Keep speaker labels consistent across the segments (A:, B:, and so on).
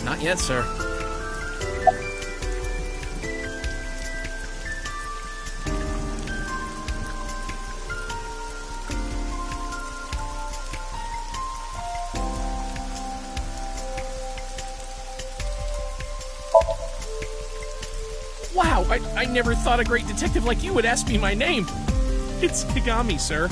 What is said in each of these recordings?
A: Not yet, sir. Wow, I never thought a great detective like you would ask me my name. It's Kagami, sir.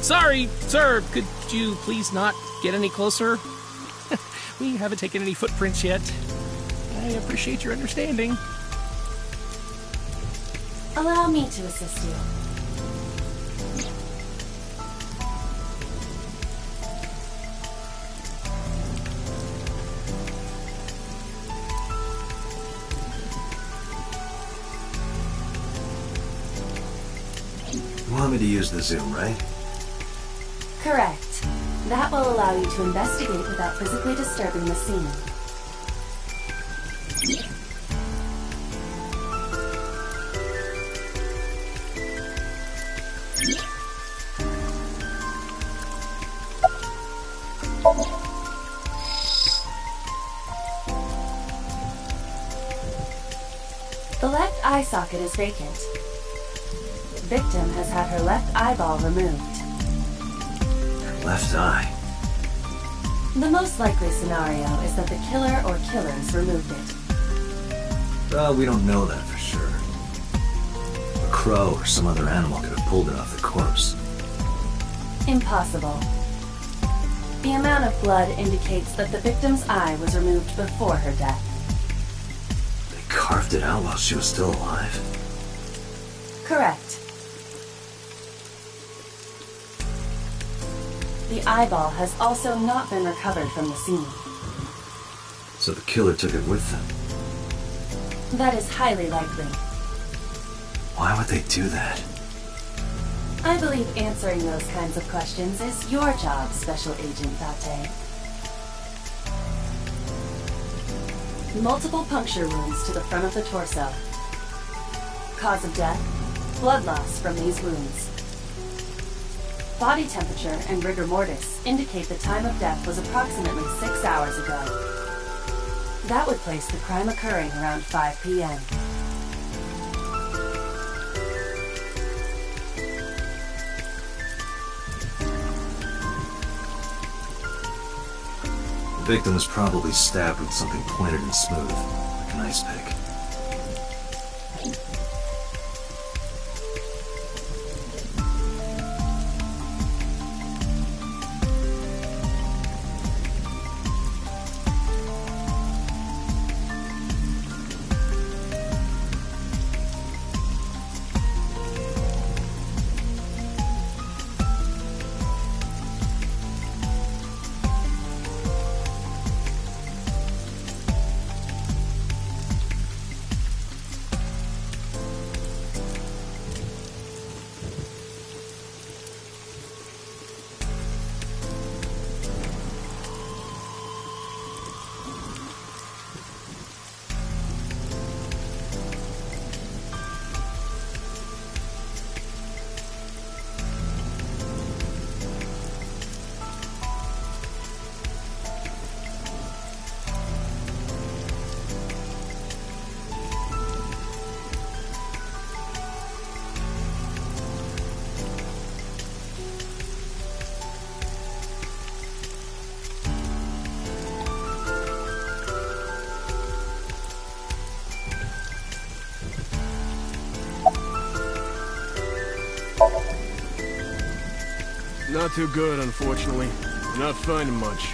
A: Sorry, sir. Could you please not get any closer? We haven't taken any footprints yet. I appreciate your understanding.
B: Allow me to assist you.
C: You want me to use the zoom, right?
B: Correct. That will allow you to investigate without physically disturbing the scene. The left eye socket is vacant. Victim has had her left eyeball removed.
C: Left eye.
B: The most likely scenario is that the killer or killers removed it.
C: Well, we don't know that for sure. A crow or some other animal could have pulled it off the corpse.
B: Impossible. The amount of blood indicates that the victim's eye was removed before her death.
C: They carved it out while she was still alive.
B: Correct. The eyeball has also not been recovered from the scene.
C: So the killer took it with them.
B: That is highly likely.
C: Why would they do that?
B: I believe answering those kinds of questions is your job, Special Agent Date. Multiple puncture wounds to the front of the torso. Cause of death, blood loss from these wounds. Body temperature and rigor mortis indicate the time of death was approximately 6 hours ago. That would place the crime occurring around 5 p.m.
C: The victim was probably stabbed with something pointed and smooth, like an ice pick.
D: Not too good, unfortunately. We're not finding much.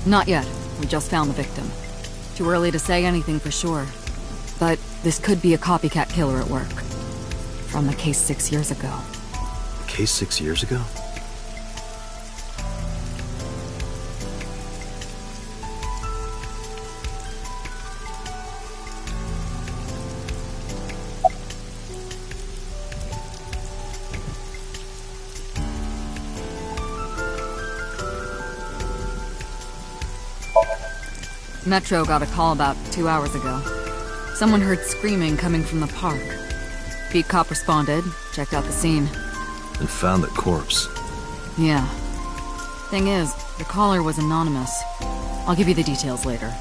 E: Not yet. We just found the victim. Too early to say anything for sure. But this could be a copycat killer at work. From the case 6 years ago.
C: Case 6 years ago?
E: Metro got a call about 2 hours ago. Someone heard screaming coming from the park. Beat cop responded, checked out the scene.
C: And found the corpse.
E: Yeah. Thing is, the caller was anonymous. I'll give you the details later.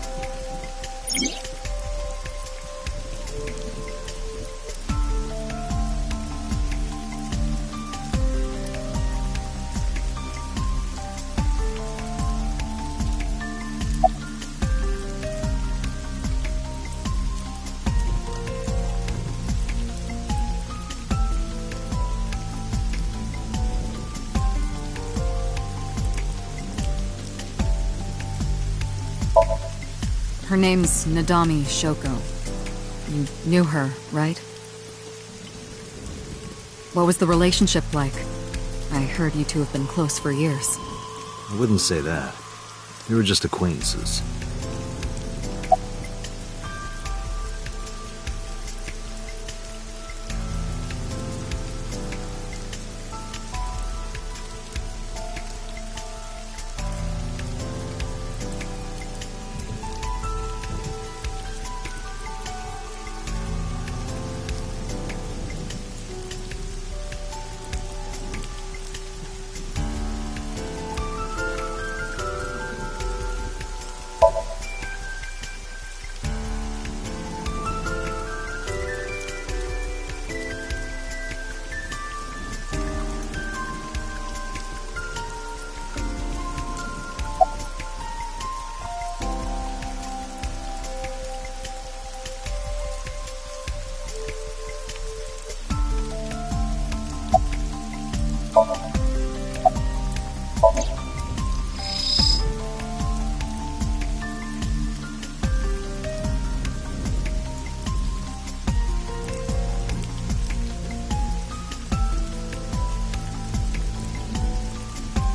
E: Her name's Nadami Shoko. You knew her, right? What was the relationship like? I heard you two have been close for years.
C: I wouldn't say that. We were just acquaintances.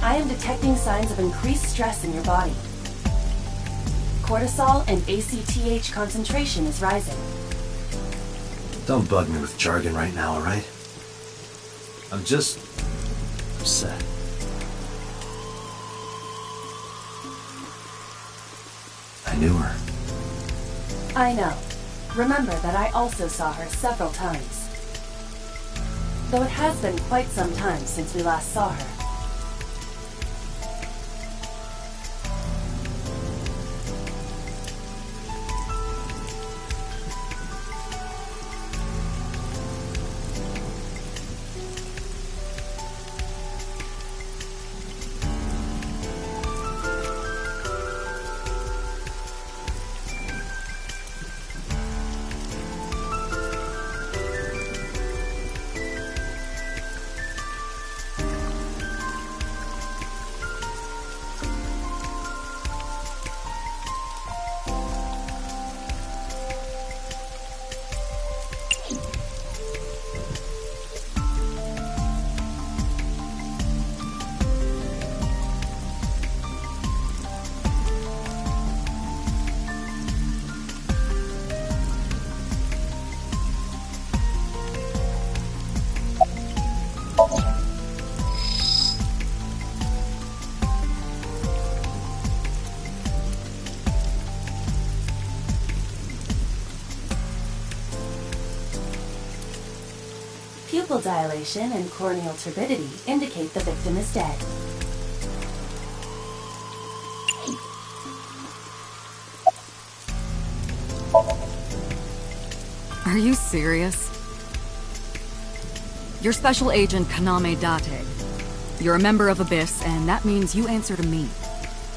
B: I am detecting signs of increased stress in your body. Cortisol and ACTH concentration is rising.
C: Don't bug me with jargon right now, alright? I'm just upset. I knew her.
B: I know. Remember that I also saw her several times. Though it has been quite some time since we last saw her. pupil dilation and corneal turbidity indicate the victim is dead.
E: Are you serious? You're Special Agent Kaname Date. You're a member of Abyss, and that means you answer to me.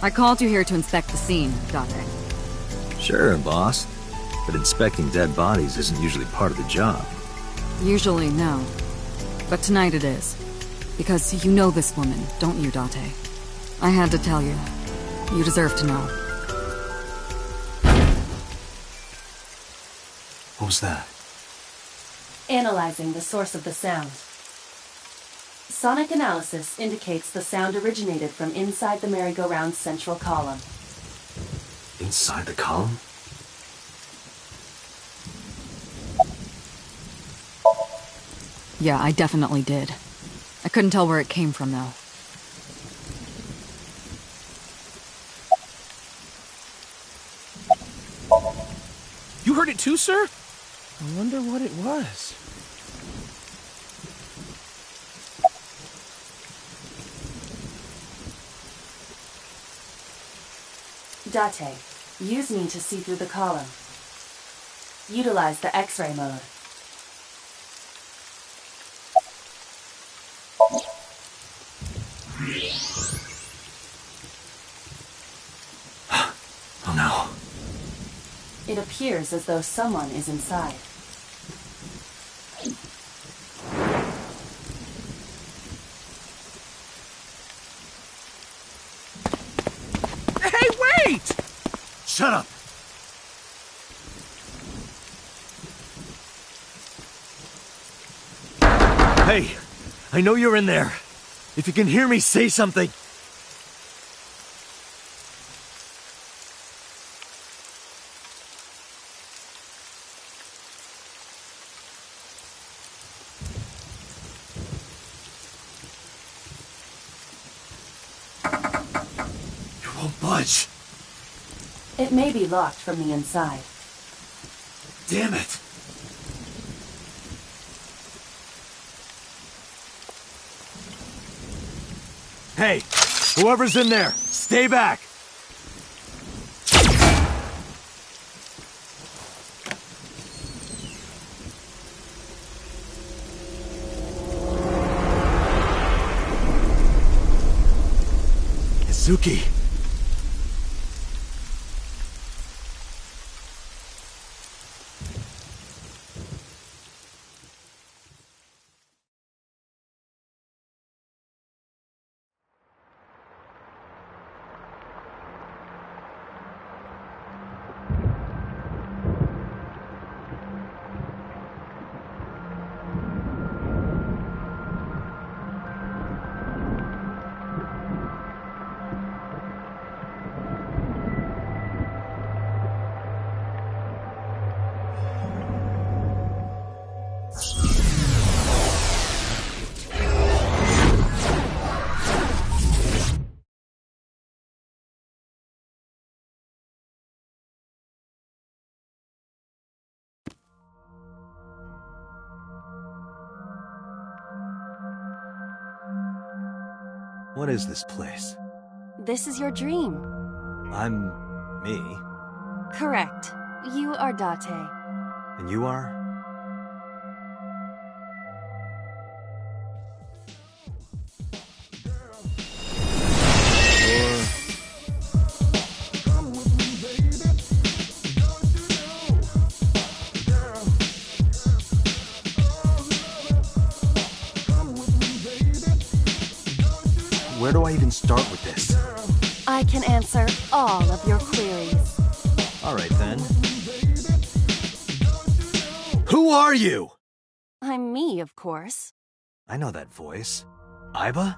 E: I called you here to inspect the scene, Date.
C: Sure, boss. But inspecting dead bodies isn't usually part of the job.
E: Usually, no. But tonight it is. Because you know this woman, don't you, Date? I had to tell you. You deserve to know.
C: What was that?
B: Analyzing the source of the sound. Sonic analysis indicates the sound originated from inside the merry-go-round's central column.
C: Inside the column?
E: Yeah, I definitely did. I couldn't tell where it came from, though.
A: You heard it too, sir? I wonder what it was.
B: Date, use me to see through the column. Utilize the X-ray mode.
C: Oh no.
B: It appears as though someone is inside.
A: Hey, wait!
C: Shut up! Hey, I know you're in there. If you can hear me, say something. You won't budge.
B: It may be locked from the inside.
C: Damn it. Hey, whoever's in there, stay back! Izuki! What is this place?
B: This is your dream.
C: I'm... me.
B: Correct. You are Date.
C: And you are? Where do I even start with this?
B: I can answer all of your queries.
C: Alright then. Who are you?
B: I'm me, of course.
C: I know that voice. Aiba?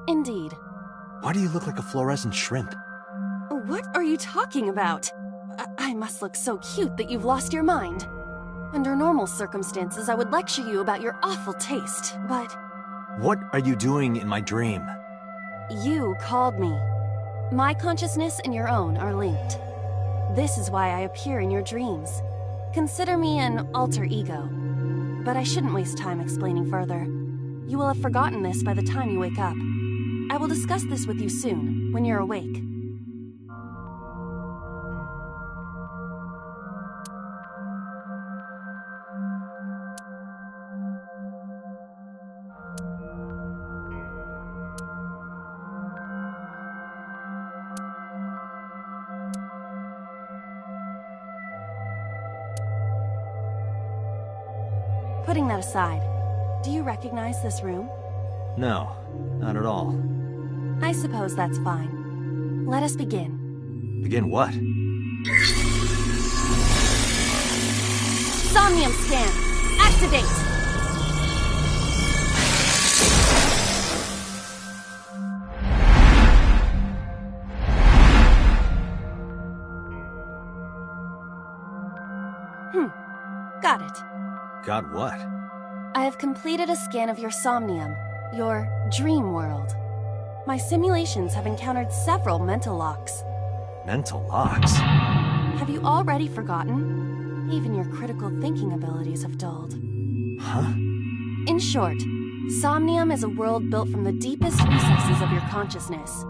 B: Indeed.
C: Why do you look like a fluorescent shrimp?
B: What are you talking about? I must look so cute that you've lost your mind. Under normal circumstances, I would lecture you about your awful taste, but...
C: What are you doing in my dream?
B: You called me. My consciousness and your own are linked. This is why I appear in your dreams. Consider me an alter ego. but I shouldn't waste time explaining further. You will have forgotten this by the time you wake up. I will discuss this with you soon, when you're awake. Putting that aside, do you recognize this room?
C: No, not at all.
B: I suppose that's fine. Let us begin.
C: Begin what?
B: Somnium scan! Activate! Got it.
C: Got what?
B: I have completed a scan of your somnium, your dream world. My simulations have encountered several mental locks.
C: Mental locks?
B: Have you already forgotten? Even your critical thinking abilities have dulled.
C: Huh?
B: In short, Somnium is a world built from the deepest recesses of your consciousness.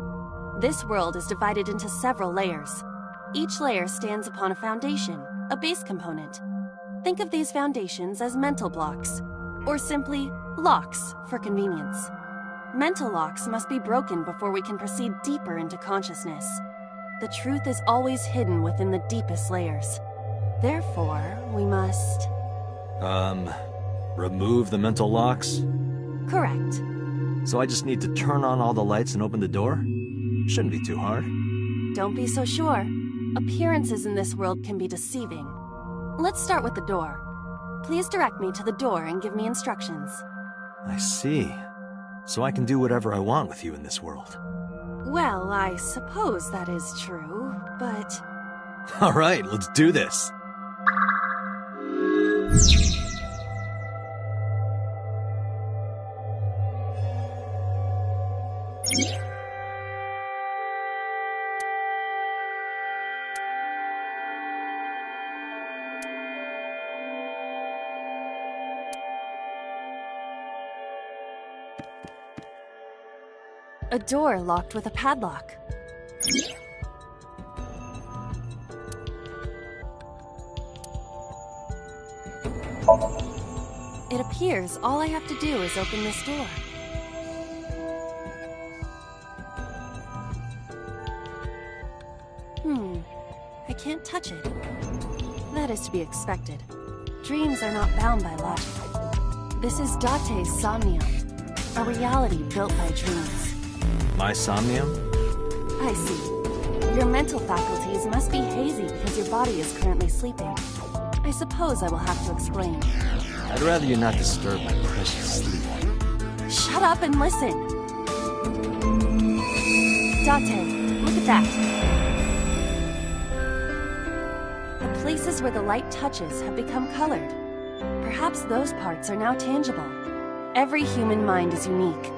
B: This world is divided into several layers. Each layer stands upon a foundation, a base component. Think of these foundations as mental blocks, or simply locks for convenience. Mental locks must be broken before we can proceed deeper into consciousness. The truth is always hidden within the deepest layers. Therefore, we must...
C: remove the mental locks?
B: Correct.
C: So I just need to turn on all the lights and open the door? Shouldn't be too hard.
B: Don't be so sure. Appearances in this world can be deceiving. Let's start with the door. Please direct me to the door and give me instructions.
C: I see. So I can do whatever I want with you in this world.
B: Well, I suppose that is true, but...
C: All right, let's do this.
B: A door locked with a padlock. It appears all I have to do is open this door. I can't touch it. That is to be expected. Dreams are not bound by logic. This is Date's Somnium, a reality built by dreams.
C: My somnium?
B: I see. Your mental faculties must be hazy because your body is currently sleeping. I suppose I will have to explain.
C: I'd rather you not disturb my precious sleep.
B: Shut up and listen! Date, look at that. The places where the light touches have become colored. Perhaps those parts are now tangible. Every human mind is unique.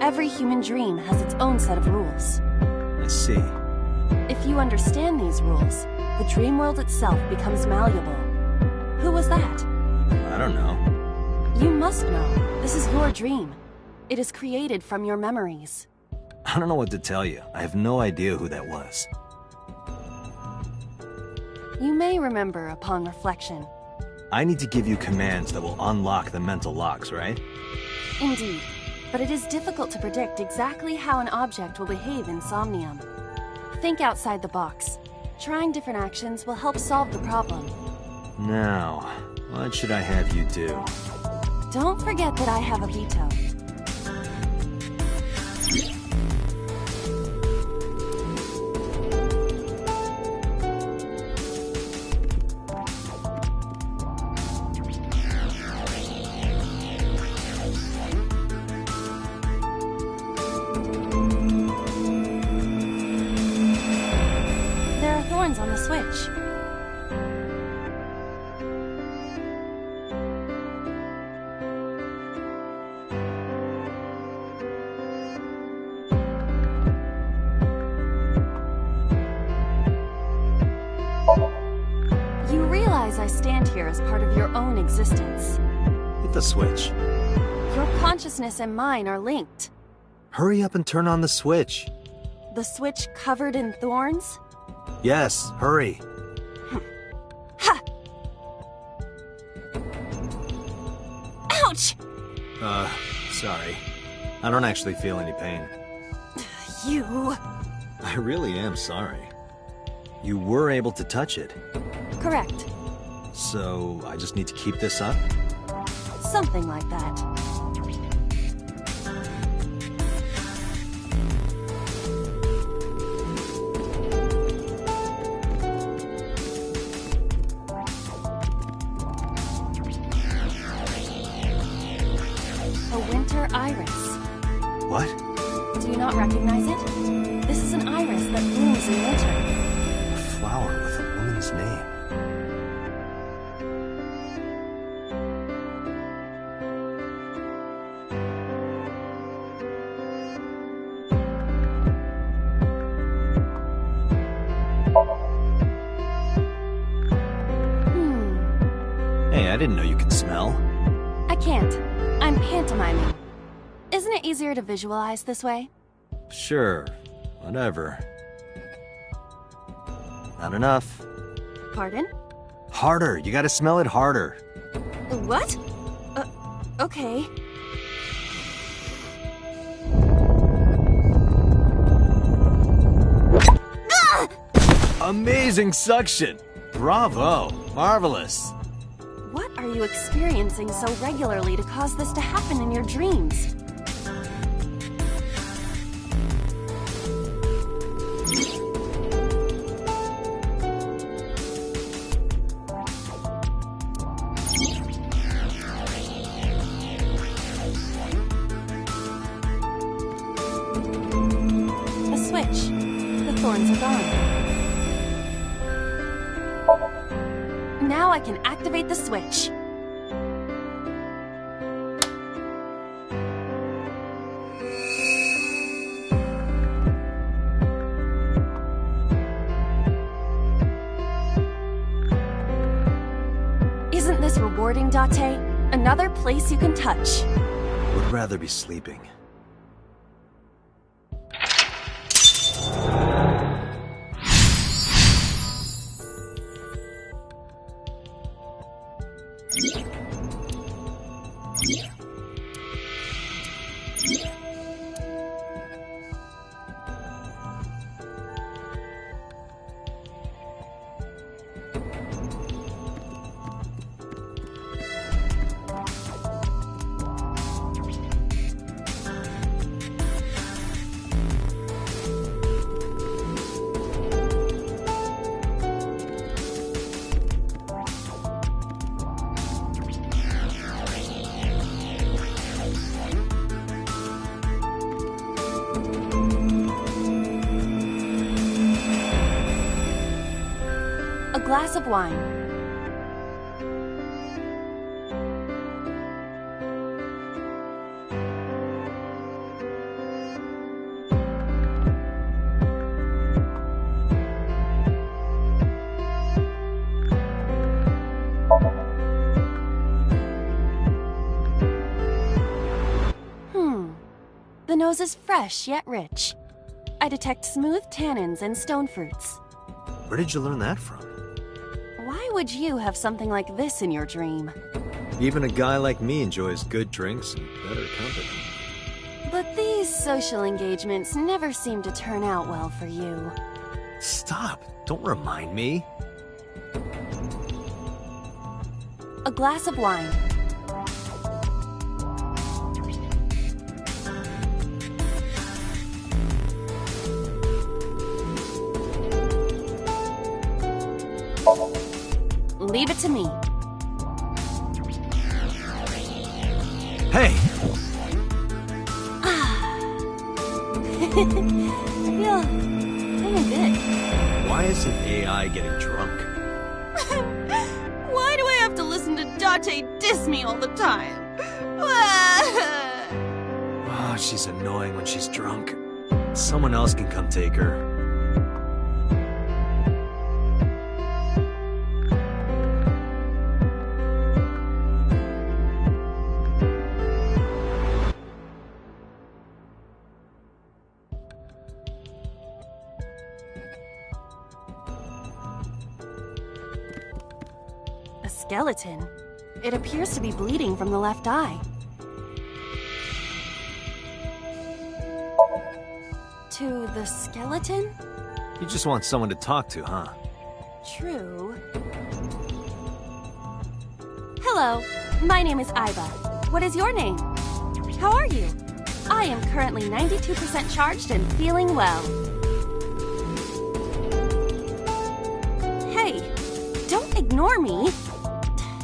B: Every human dream has its own set of rules.
C: I see.
B: If you understand these rules, the dream world itself becomes malleable. Who was that?
C: I don't know.
B: You must know. This is your dream. It is created from your memories.
C: I don't know what to tell you. I have no idea who that was.
B: You may remember upon reflection.
C: I need to give you commands that will unlock the mental locks, right?
B: Indeed. But it is difficult to predict exactly how an object will behave in Somnium. Think outside the box. Trying different actions will help solve the problem.
C: Now, what should I have you do?
B: Don't forget that I have a veto. On the switch. You realize I stand here as part of your own existence.
C: Hit the switch.
B: Your consciousness and mine are linked.
C: Hurry up and turn on the switch.
B: The switch covered in thorns?
C: Yes, hurry.
B: Ha! Ouch!
C: Sorry. I don't actually feel any pain.
B: You...
C: I really am sorry. You were able to touch it.
B: Correct.
C: So, I just need to keep this up?
B: Something like that. A winter iris.
C: What?
B: Do you not recognize it? This is an iris that blooms in winter.
C: A flower with a woman's name. Hey, I didn't know you could smell.
B: I can't. I'm pantomiming. Isn't it easier to visualize this way?
C: Sure, whatever. Not enough.
B: Pardon?
C: Harder, you gotta smell it harder.
B: What? Okay.
C: Amazing suction! Bravo! Marvelous!
B: What are you experiencing so regularly to cause this to happen in your dreams? The switch. The thorns are gone. Now I can activate the switch. Isn't this rewarding, Date? Another place you can touch.
C: Would rather be sleeping. A glass of wine. The nose is fresh yet rich. I detect smooth tannins and stone fruits. Where did you learn that from?
B: Why would you have something like this in your dream?
C: Even a guy like me enjoys good drinks and better company.
B: But these social engagements never seem to turn out well for you.
C: Stop! Don't remind me.
B: A glass of wine. Leave it to me.
C: Hey!
B: I feel good.
C: Why isn't AI getting drunk?
B: Why do I have to listen to Date diss me all the time?
C: Oh, she's annoying when she's drunk. Someone else can come take her.
B: A skeleton? It appears to be bleeding from the left eye. To the skeleton?
C: You just want someone to talk to, huh?
B: True. Hello, my name is Iva. What is your name? How are you? I am currently 92% charged and feeling well. Hey, don't ignore me.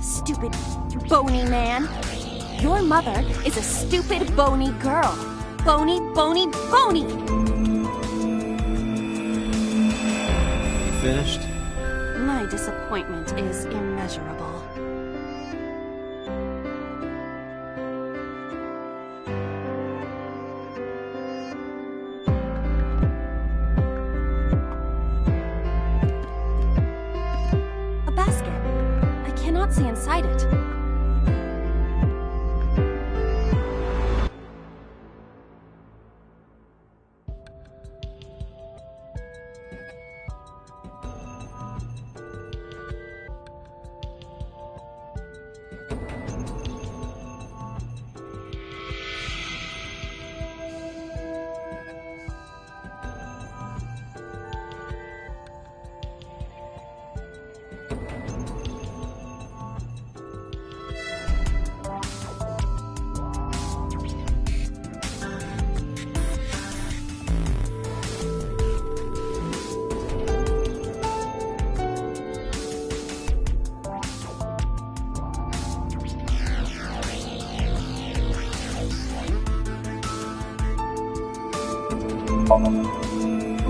B: Stupid, bony man. Your mother is a stupid, bony girl. Bony, bony, bony!
C: Finished?
B: My disappointment is immeasurable. A basket. I cannot see inside it.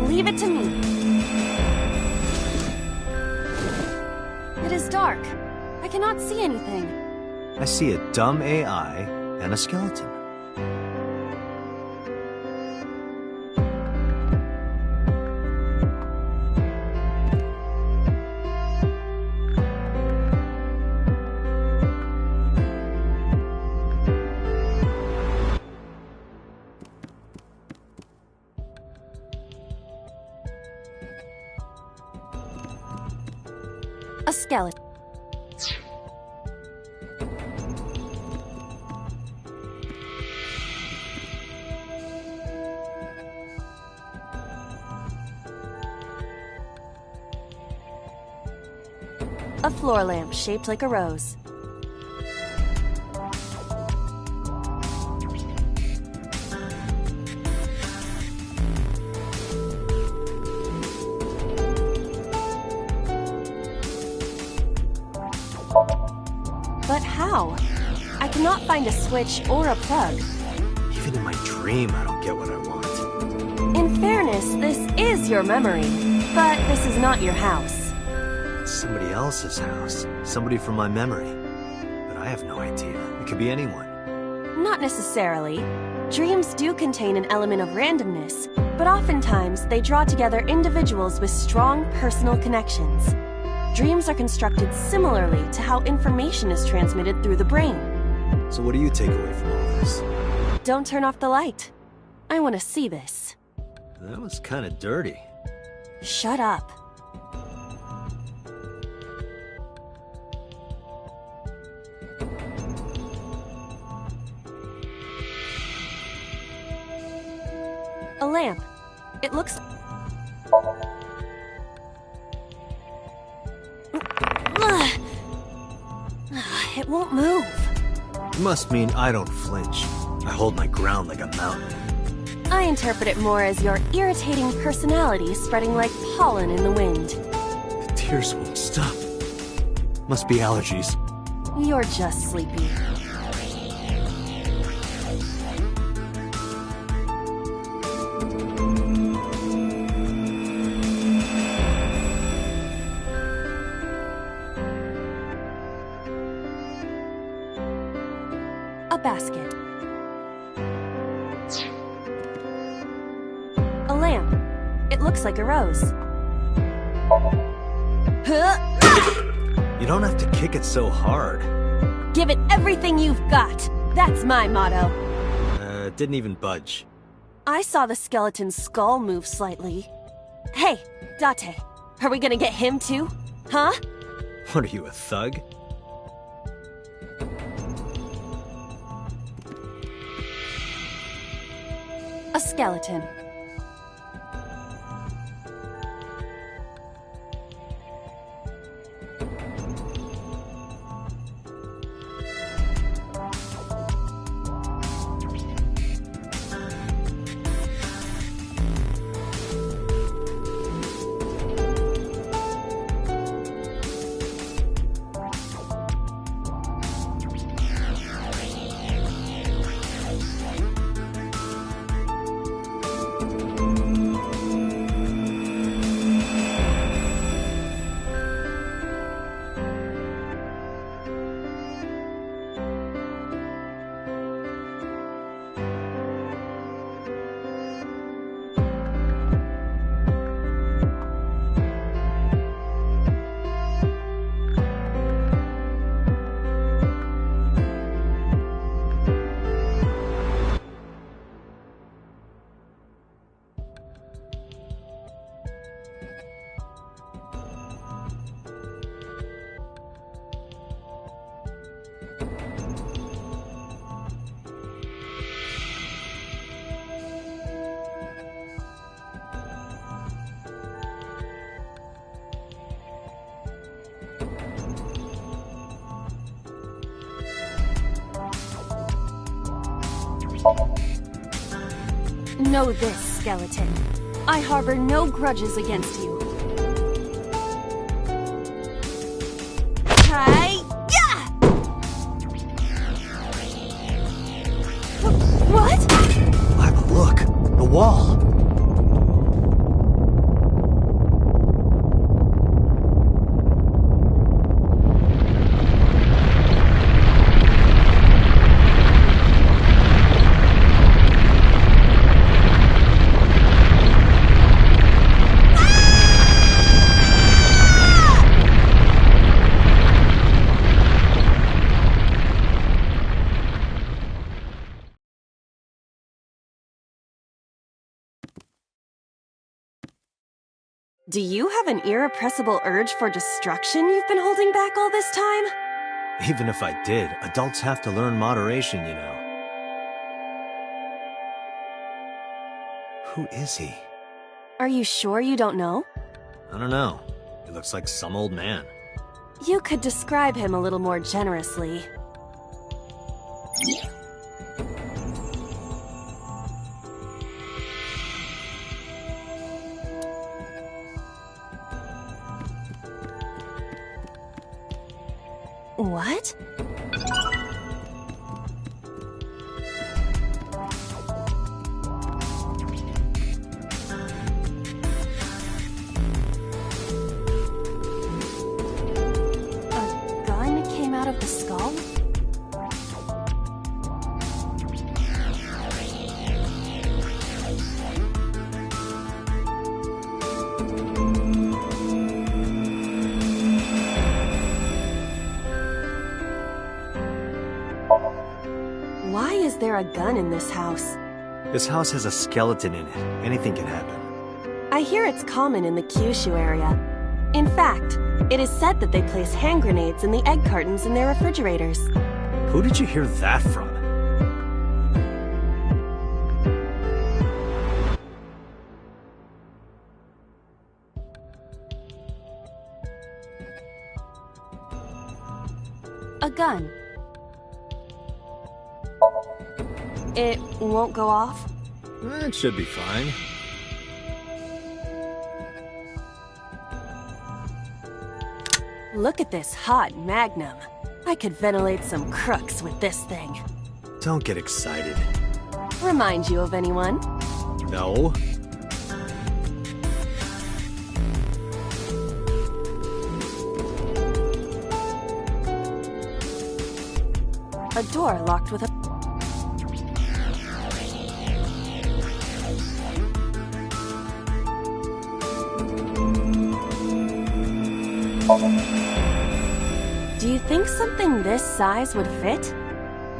B: Leave it to me. It is dark. I cannot see anything.
C: I see a dumb AI and a skeleton.
B: A skeleton. A floor lamp shaped like a rose. But how? I cannot find a switch or a plug.
C: Even in my dream, I don't get what I want.
B: In fairness, this is your memory, but this is not your house.
C: It's somebody else's house. Somebody from my memory. But I have no idea. It could be anyone.
B: Not necessarily. Dreams do contain an element of randomness, but oftentimes they draw together individuals with strong personal connections. Dreams are constructed similarly to how information is transmitted through the brain.
C: So what do you take away from all this?
B: Don't turn off the light. I want to see this.
C: That was kind of dirty.
B: Shut up. A lamp. It looks... It won't move.
C: It must mean I don't flinch. I hold my ground like a mountain.
B: I interpret it more as your irritating personality spreading like pollen in the wind.
C: The tears won't stop. Must be allergies.
B: You're just sleepy. A basket. A lamp. It looks like a rose.
C: You don't have to kick it so hard.
B: Give it everything you've got. That's my motto.
C: Didn't even budge.
B: I saw the skeleton's skull move slightly. Hey, Date. Are we gonna get him too? Huh?
C: What are you, a thug?
B: A skeleton. Know this, skeleton. I harbor no grudges against you. Hi-ya! What?
C: Look, the wall.
B: Do you have an irrepressible urge for destruction you've been holding back all this time?
C: Even if I did, adults have to learn moderation, you know. Who is he?
B: Are you sure you don't know?
C: I don't know. He looks like some old man.
B: You could describe him a little more generously. What? A gun came out of the skull? Why is there a gun in this house?
C: This house has a skeleton in it. Anything can happen.
B: I hear it's common in the Kyushu area. In fact, it is said that they place hand grenades in the egg cartons in their refrigerators.
C: Who did you hear that from?
B: A gun. It won't go off?
C: It should be fine.
B: Look at this hot magnum. I could ventilate some crooks with this thing.
C: Don't get excited.
B: Remind you of anyone?
C: No.
B: A door locked with a... Do you think something this size would fit?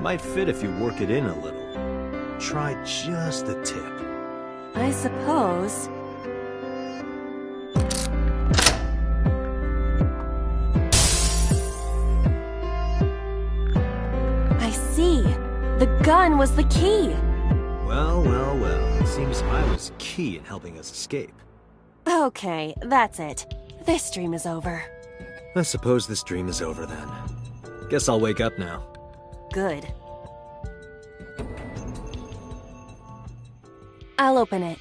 C: Might fit if you work it in a little. Try just the tip.
B: I suppose. I see. The gun was the key.
C: Well, well, well. Seems I was key in helping us escape.
F: Okay, that's it. This dream is over.
C: I suppose this dream is over then. Guess I'll wake up now.
F: Good. I'll open it.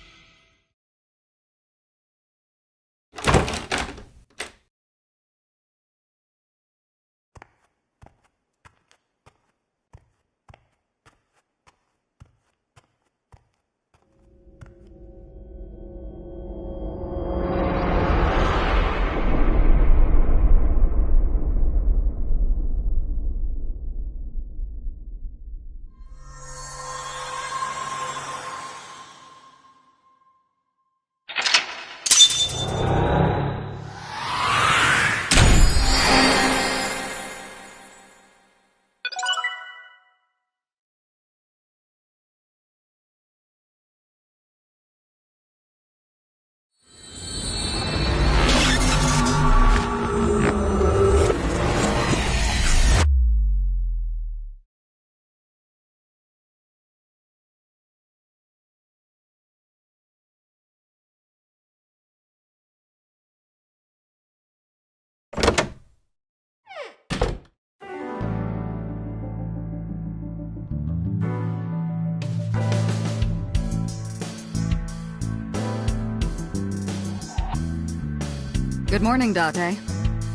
E: Good morning, Date.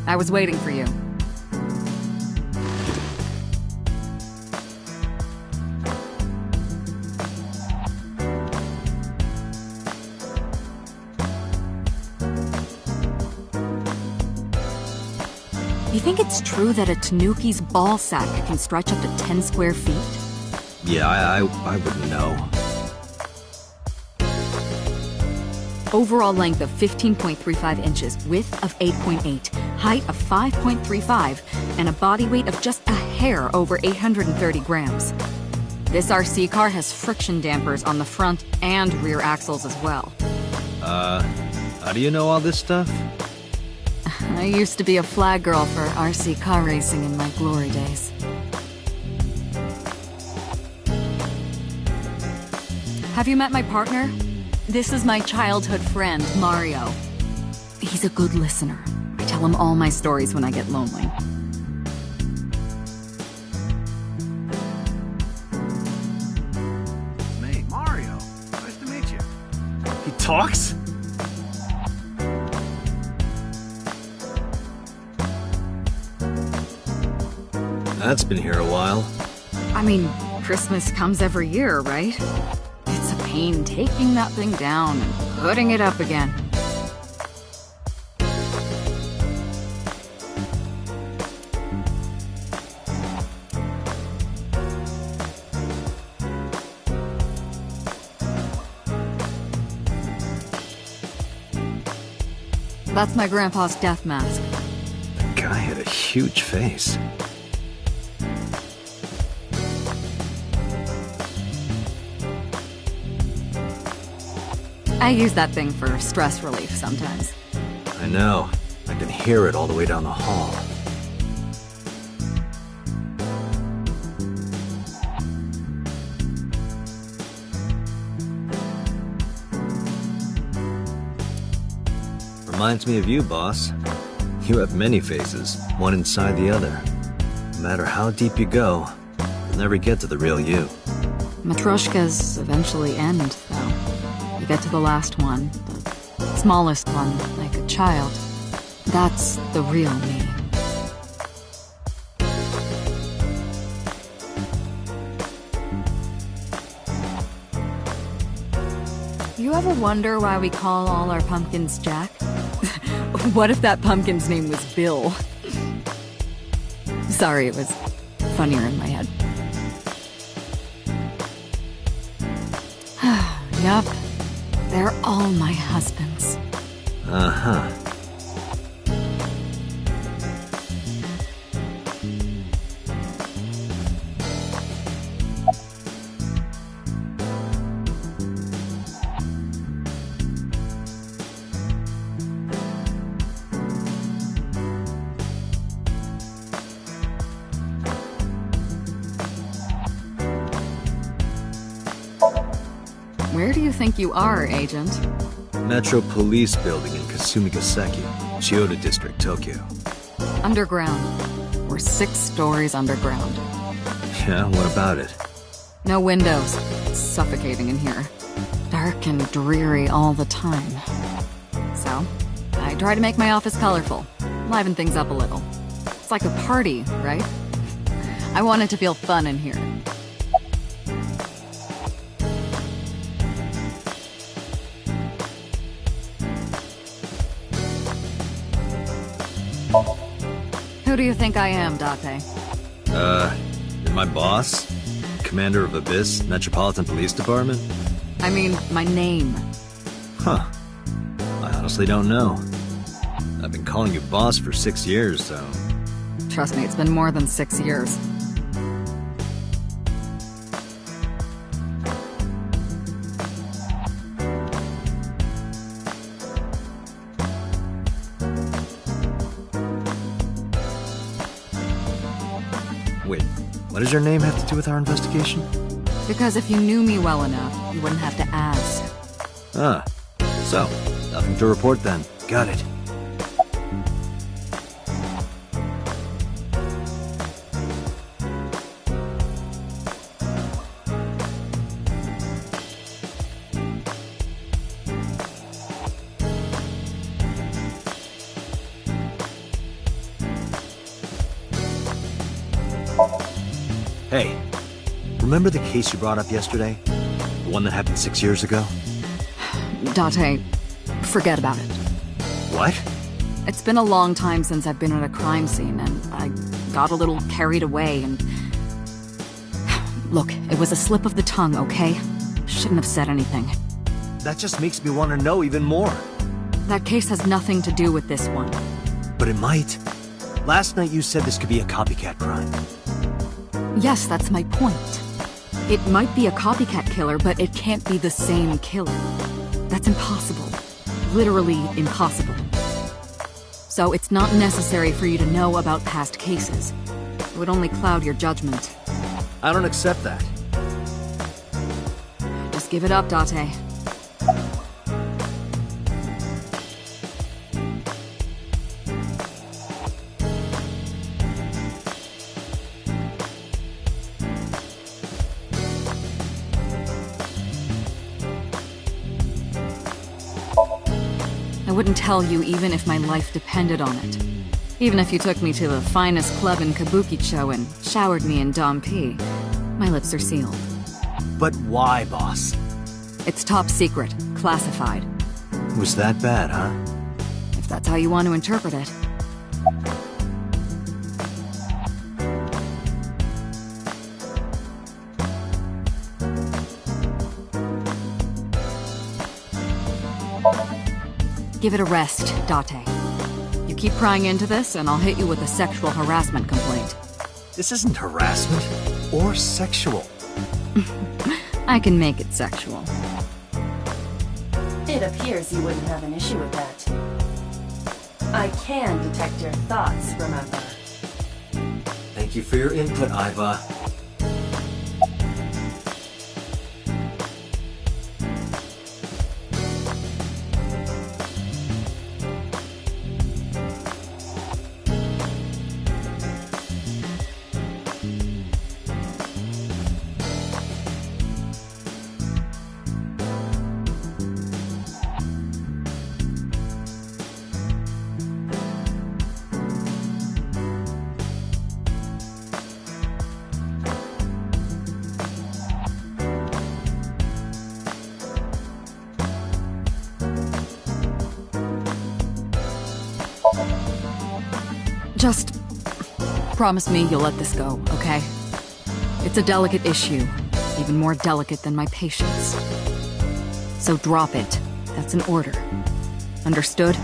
E: I was waiting for you. You think it's true that a Tanuki's ball sack can stretch up to 10 square feet?
C: Yeah, I wouldn't know.
E: Overall length of 15.35 inches, width of 8.8, height of 5.35, and a body weight of just a hair over 830 grams. This RC car has friction dampers on the front and rear axles as well.
C: How do you know all this stuff?
E: I used to be a flag girl for RC car racing in my glory days. Have you met my partner? This is my childhood friend, Mario. He's a good listener. I tell him all my stories when I get lonely.
G: Hey, Mario. Nice to meet you.
A: He talks?
C: That's been here a while.
E: I mean, Christmas comes every year, right? It's a pain taking that thing down and putting it up again. That's my grandpa's death mask.
C: The guy had a huge face.
E: I use that thing for stress relief sometimes.
C: I know. I can hear it all the way down the hall. Reminds me of you, boss. You have many faces, one inside the other. No matter how deep you go, you'll never get to the real you.
E: Matryoshkas eventually end, though. You get to the last one, the smallest one, like a child. That's the real me. You ever wonder why we call all our pumpkins Jack? What if that pumpkin's name was Bill? Sorry, it was funnier in my head. Yup. They're all my husbands.
C: Uh-huh.
E: Where do you think you are, Agent?
C: Metro Police Building in Kasumigaseki, Chiyoda District, Tokyo.
E: Underground. We're 6 stories underground.
C: Yeah, what about it?
E: No windows. It's suffocating in here. Dark and dreary all the time. So, I try to make my office colorful, liven things up a little. It's like a party, right? I want it to feel fun in here. Who do you think I am, Date?
C: You're my boss? Commander of Abyss, Metropolitan Police Department?
E: I mean, my name.
C: Huh. I honestly don't know. I've been calling you boss for 6 years, so...
E: Trust me, it's been more than 6 years.
C: Wait, what does your name have to do with our investigation?
E: Because if you knew me well enough, you wouldn't have to ask.
C: Ah, so, nothing to report then. Got it. Hey, remember the case you brought up yesterday? The one that happened 6 years ago?
E: Date, forget about it.
C: What?
E: It's been a long time since I've been at a crime scene, and I got a little carried away, and... Look, it was a slip of the tongue, okay? Shouldn't have said anything.
C: That just makes me want to know even more.
E: That case has nothing to do with this one.
C: But it might. Last night you said this could be a copycat crime.
E: Yes, that's my point. It might be a copycat killer, but it can't be the same killer. That's impossible. Literally impossible. So it's not necessary for you to know about past cases. It would only cloud your judgment.
C: I don't accept that.
E: Just give it up, Date. I wouldn't tell you even if my life depended on it. Even if you took me to the finest club in Kabukicho and showered me in Dompi, my lips are sealed.
C: But why, boss?
E: It's top secret, classified.
C: It was that bad, huh?
E: If that's how you want to interpret it. Give it a rest, Date. You keep prying into this, and I'll hit you with a sexual harassment complaint.
C: This isn't harassment or sexual.
E: I can make it sexual.
B: It appears you wouldn't have an issue with that. I can detect your thoughts, remember?
C: Thank you for your input, Iva.
E: Just promise me you'll let this go, okay? It's a delicate issue, even more delicate than my patience. So drop it. That's an order. Understood?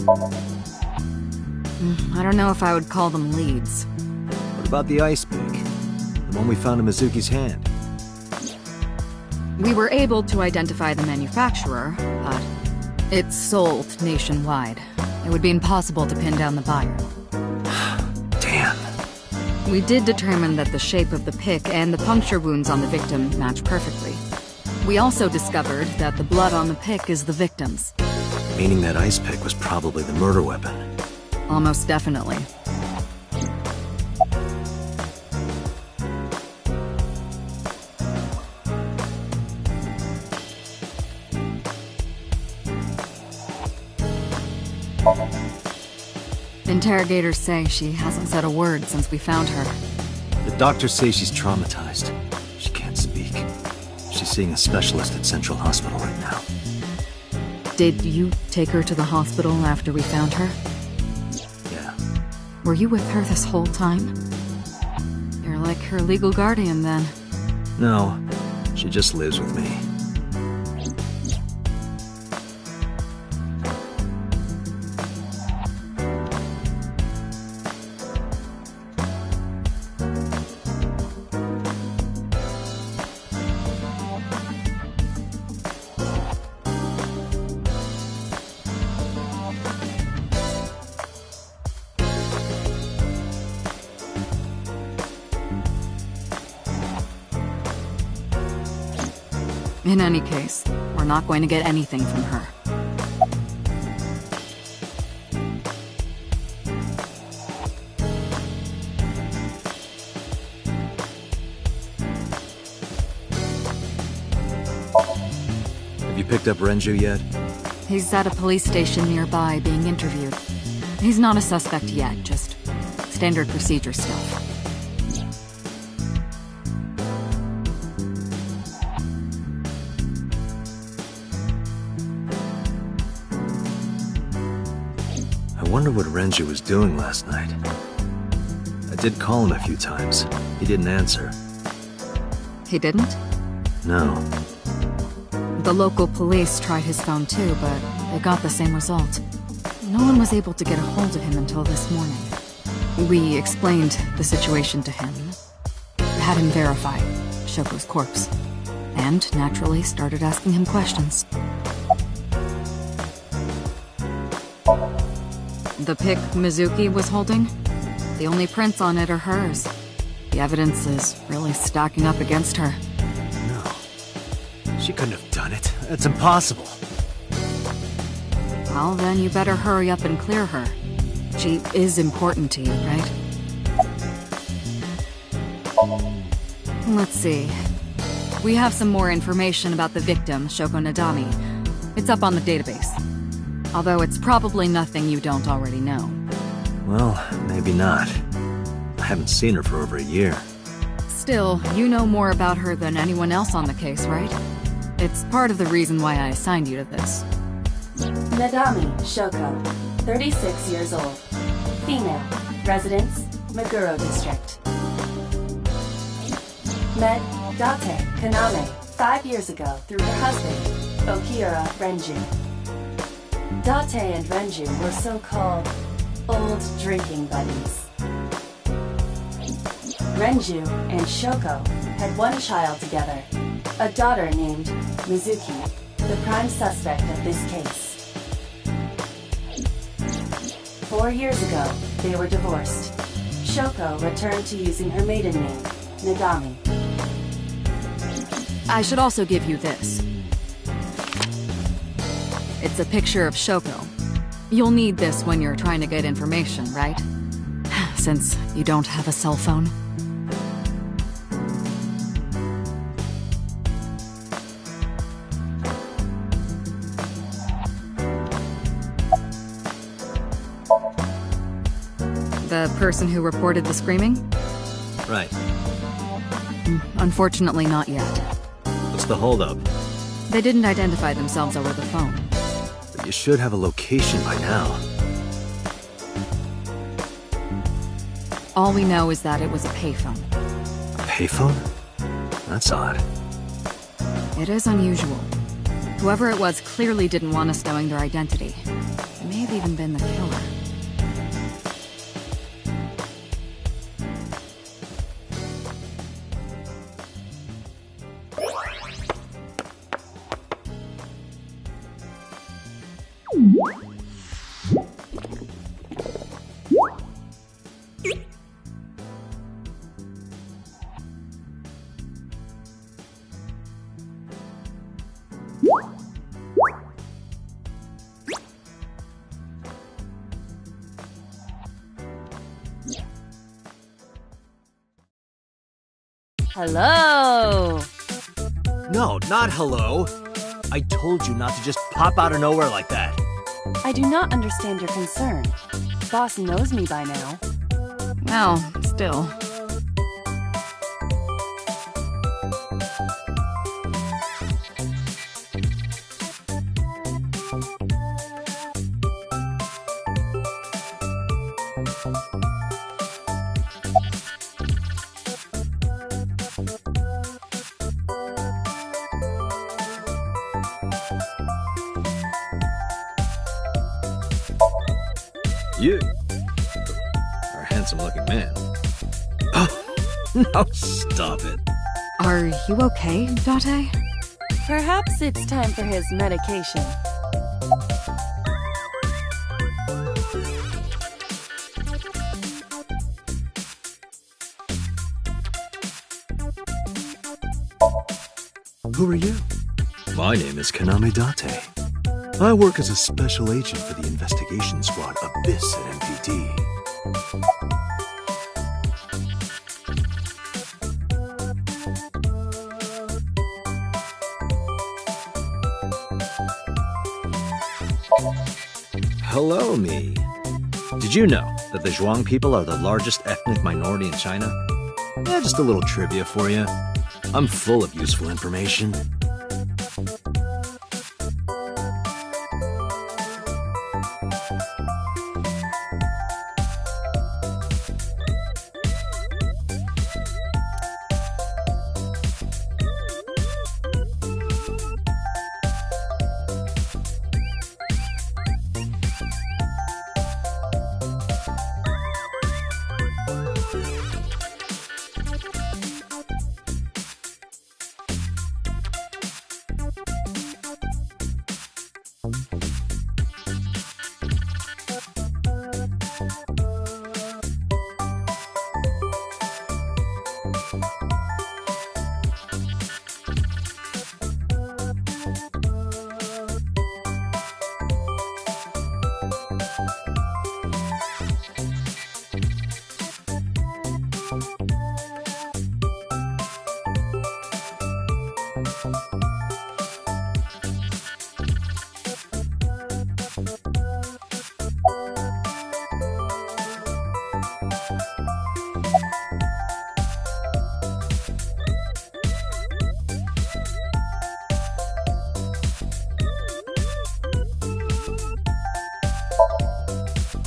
E: I don't know if I would call them leads.
C: What about the ice pick? The one we found in Mizuki's hand?
E: We were able to identify the manufacturer, but it's sold nationwide. It would be impossible to pin down the buyer.
C: Damn.
E: We did determine that the shape of the pick and the puncture wounds on the victim match perfectly. We also discovered that the blood on the pick is the victim's.
C: Meaning that ice pick was probably the murder weapon.
E: Almost definitely. Interrogators say she hasn't said a word since we found her.
C: The doctors say she's traumatized. She can't speak. She's seeing a specialist at Central Hospital right now.
E: Did you take her to the hospital after we found her?
C: Yeah.
E: Were you with her this whole time? You're like her legal guardian, then.
C: No, she just lives with me.
E: In any case, we're not going to get anything from her.
C: Have you picked up Renju yet?
E: He's at a police station nearby being interviewed. He's not a suspect yet, just standard procedure stuff.
C: I wonder what Renju was doing last night. I did call him a few times. He didn't answer.
E: He didn't?
C: No.
E: The local police tried his phone too, but they got the same result. No one was able to get a hold of him until this morning. We explained the situation to him, had him verify Shoko's corpse, and naturally started asking him questions. The pick Mizuki was holding? The only prints on it are hers. The evidence is really stacking up against her.
C: No. She couldn't have done it. It's impossible.
E: Well, then you better hurry up and clear her. She is important to you, right? Let's see. We have some more information about the victim, Shoko Nadami. It's up on the database. Although it's probably nothing you don't already know.
C: Well, maybe not. I haven't seen her for over a year.
E: Still, you know more about her than anyone else on the case, right? It's part of the reason why I assigned you to this.
B: Nadami Shoko, 36 years old. Female. Residence, Meguro District. Met Date Kaname 5 years ago through her husband, Okira Renju. Date and Renju were so-called old drinking buddies. Renju and Shoko had one child together, a daughter named Mizuki, the prime suspect of this case. 4 years ago, they were divorced. Shoko returned to using her maiden name, Nadami.
E: I should also give you this. It's a picture of Shoko. You'll need this when you're trying to get information, right? Since you don't have a cell phone. The person who reported the screaming?
C: Right.
E: Unfortunately, not yet.
C: What's the holdup?
E: They didn't identify themselves over the phone.
C: But you should have a location by now.
E: All we know is that it was a payphone.
C: A payphone? That's odd.
E: It is unusual. Whoever it was clearly didn't want us knowing their identity. It may have even been the killer.
F: Hello!
C: No, not hello. I told you not to just pop out of nowhere like that.
F: I do not understand your concern. Boss knows me by now.
E: Well, still.
C: You are a handsome-looking man. Oh, no, stop it.
E: Are you okay, Date?
F: Perhaps it's time for his medication.
C: Who are you? My name is Kaname Date. I work as a special agent for the investigation squad Abyss at MPD. Hello, me. Did you know that the Zhuang people are the largest ethnic minority in China? Yeah, just a little trivia for you. I'm full of useful information.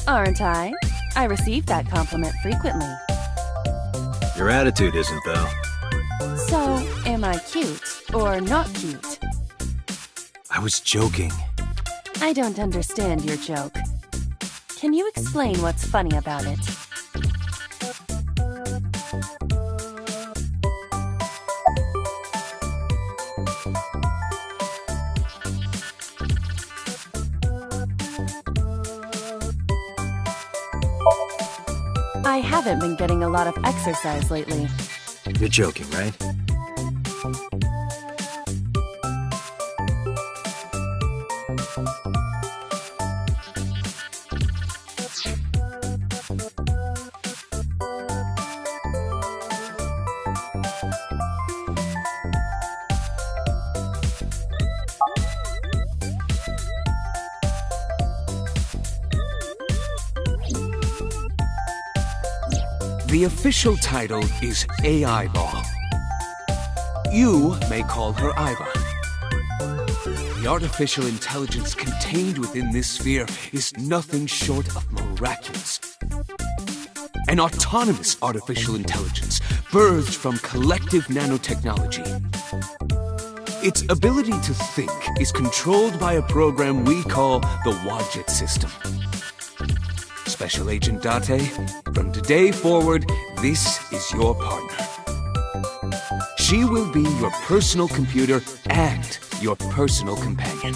F: Aren't I? I receive that compliment frequently.
C: Your attitude isn't, though.
F: So, am I cute or not cute?
C: I was joking.
F: I don't understand your joke. Can you explain what's funny about it? I haven't been getting a lot of exercise lately.
C: You're joking, right?
H: The official title is AI Ball. You may call her Iva. The artificial intelligence contained within this sphere is nothing short of miraculous. An autonomous artificial intelligence birthed from collective nanotechnology. Its ability to think is controlled by a program we call the Wadjet system. Special Agent Date, from today forward, this is your partner. She will be your personal computer and your personal companion.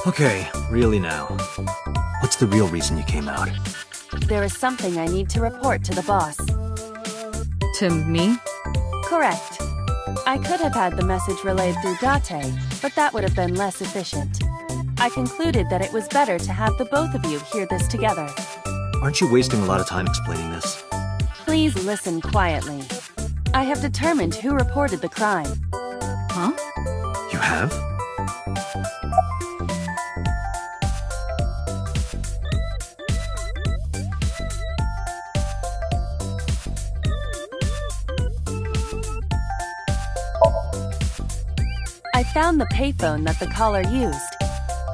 C: Okay, really now. What's the real reason you came out?
F: There is something I need to report to the boss.
E: To me?
F: Correct. I could have had the message relayed through Date, but that would have been less efficient. I concluded that it was better to have the both of you hear this together.
C: Aren't you wasting a lot of time explaining this?
F: Please listen quietly. I have determined who reported the crime.
E: Huh?
C: You have?
F: I found the payphone that the caller used.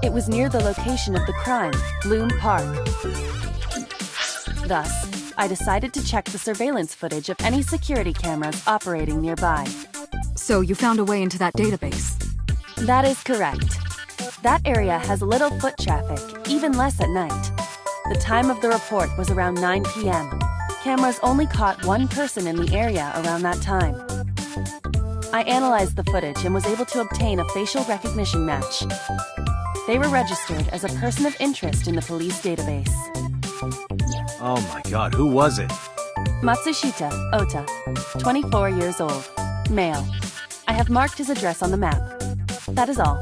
F: It was near the location of the crime, Bloom Park. Thus, I decided to check the surveillance footage of any security cameras operating nearby.
E: So you found a way into that database?
F: That is correct. That area has little foot traffic, even less at night. The time of the report was around 9 p.m. Cameras only caught one person in the area around that time. I analyzed the footage and was able to obtain a facial recognition match. They were registered as a person of interest in the police database.
C: Oh my god, who was it?
F: Matsushita Ota, 24 years old, male. I have marked his address on the map. That is all.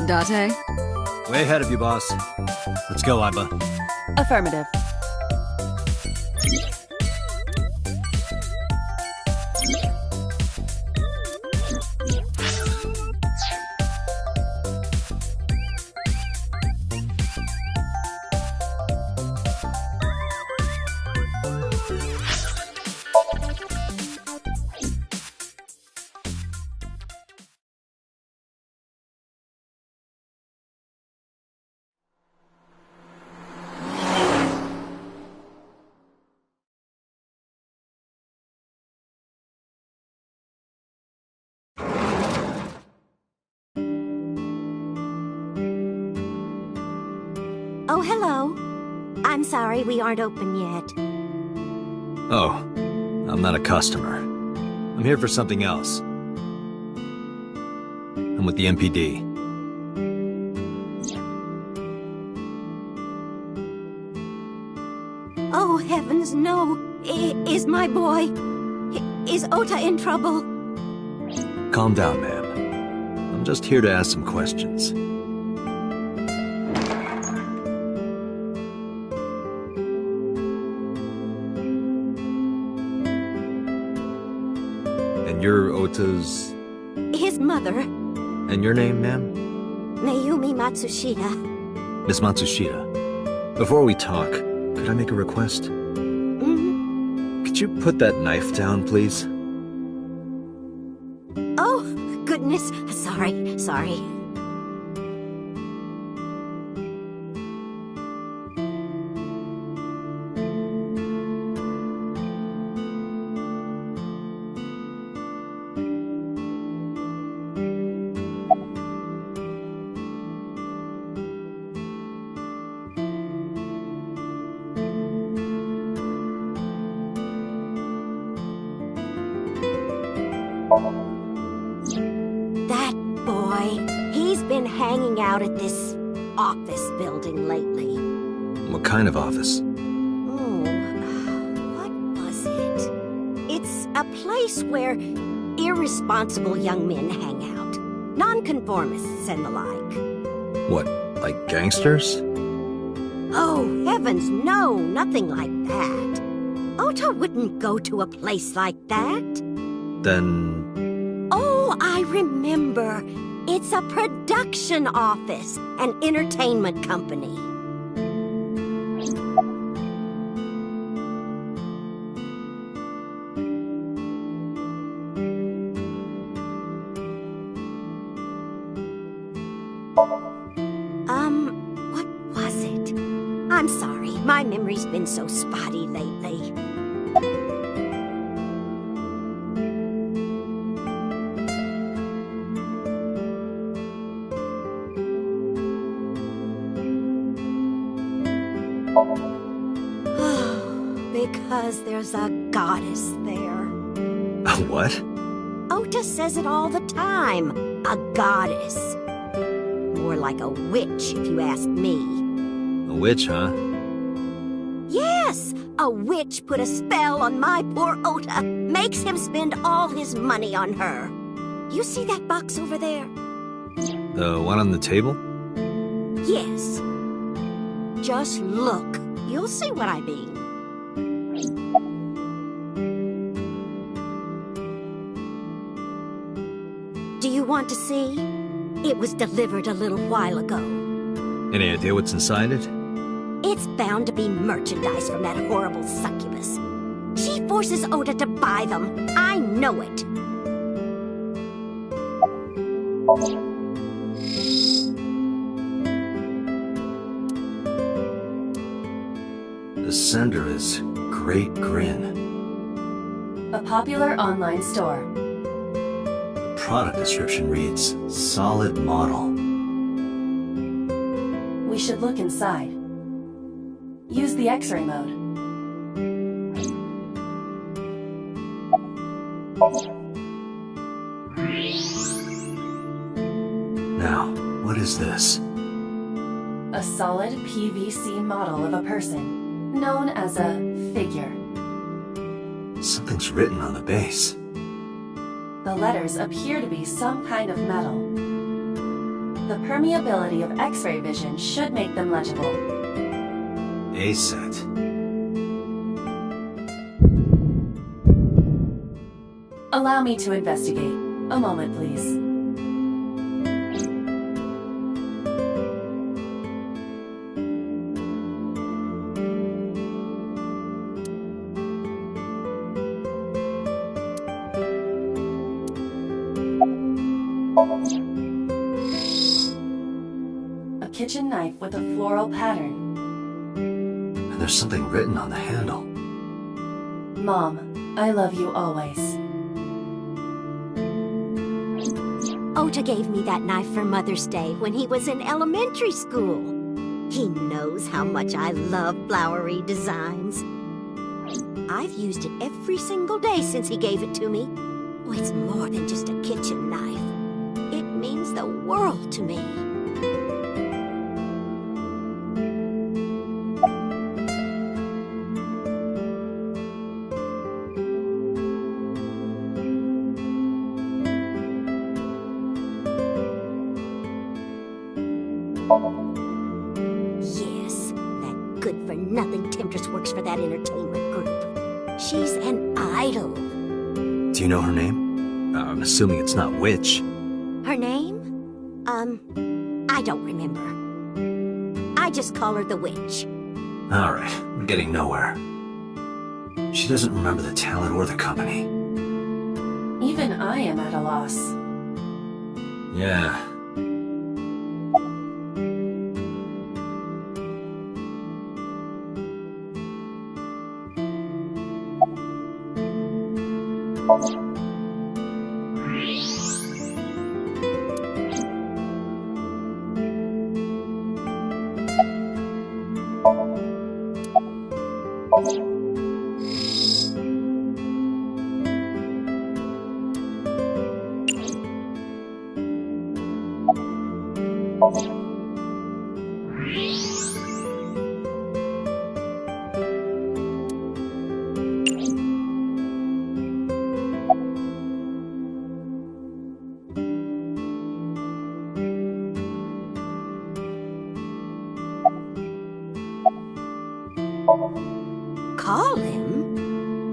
E: Date?
C: Way ahead of you, boss. Let's go, Aiba.
F: Affirmative.
I: Oh, hello. I'm sorry we aren't open yet.
C: Oh, I'm not a customer. I'm here for something else. I'm with the MPD.
I: Oh, heavens, no. Is my boy... Is Ota in trouble?
C: Calm down, ma'am. I'm just here to ask some questions. And you're Ota's...
I: His mother,
C: And your name, ma'am?
I: Mayumi Matsushita.
C: Miss Matsushita. Before we talk, could I make a request? Could you put that knife down, please?
I: Oh, goodness. Sorry. That boy, he's been hanging out at this office building lately.
C: What kind of office?
I: Oh, what was it? It's A place where irresponsible young men hang out. Nonconformists and the like.
C: What, like gangsters?
I: Oh, heavens, no, nothing like that. Ota wouldn't go to a place like that.
C: Then...
I: Oh, I remember. It's a production office, an entertainment company. What was it? I'm sorry, my memory's been so spotty lately. Because there's a goddess there.
C: A what?
I: Ota says it all the time. A goddess. More like a witch, if you ask me.
C: A witch, huh?
I: Yes! A witch put a spell on my poor Ota. Makes him spend all his money on her. You see that box over there?
C: The one on the table?
I: Yes. Just look. You'll see what I mean. Do you want to see? It was delivered a little while ago.
C: Any idea what's inside it?
I: It's bound to be merchandise from that horrible succubus. She forces Ota to buy them. I know it.
C: The sender is Great Grin.
B: A popular online store.
C: Product description reads, solid model.
B: We should look inside. Use the X-ray mode.
C: Now, what is this?
B: A solid PVC model of a person, known as a figure.
C: Something's written on the base.
B: The letters appear to be some kind of metal. The permeability of X-ray vision should make them legible.
C: A-set.
B: Allow me to investigate. A moment, please. A kitchen knife with a floral pattern.
C: And there's something written on the handle.
B: Mom, I love you always.
I: Ota gave me that knife for Mother's Day when he was in elementary school. He knows how much I love flowery designs. I've used it every single day since he gave it to me. Oh, it's more than just a kitchen knife. It means the world to me. Yes, that good-for-nothing temptress works for that entertainment group. She's an idol.
C: Do you know her name? I'm assuming it's not Witch.
I: Her name? I don't remember. I just call her the Witch.
C: Alright, we're getting nowhere. She doesn't remember the talent or the company.
B: Even I am at a loss.
C: Yeah.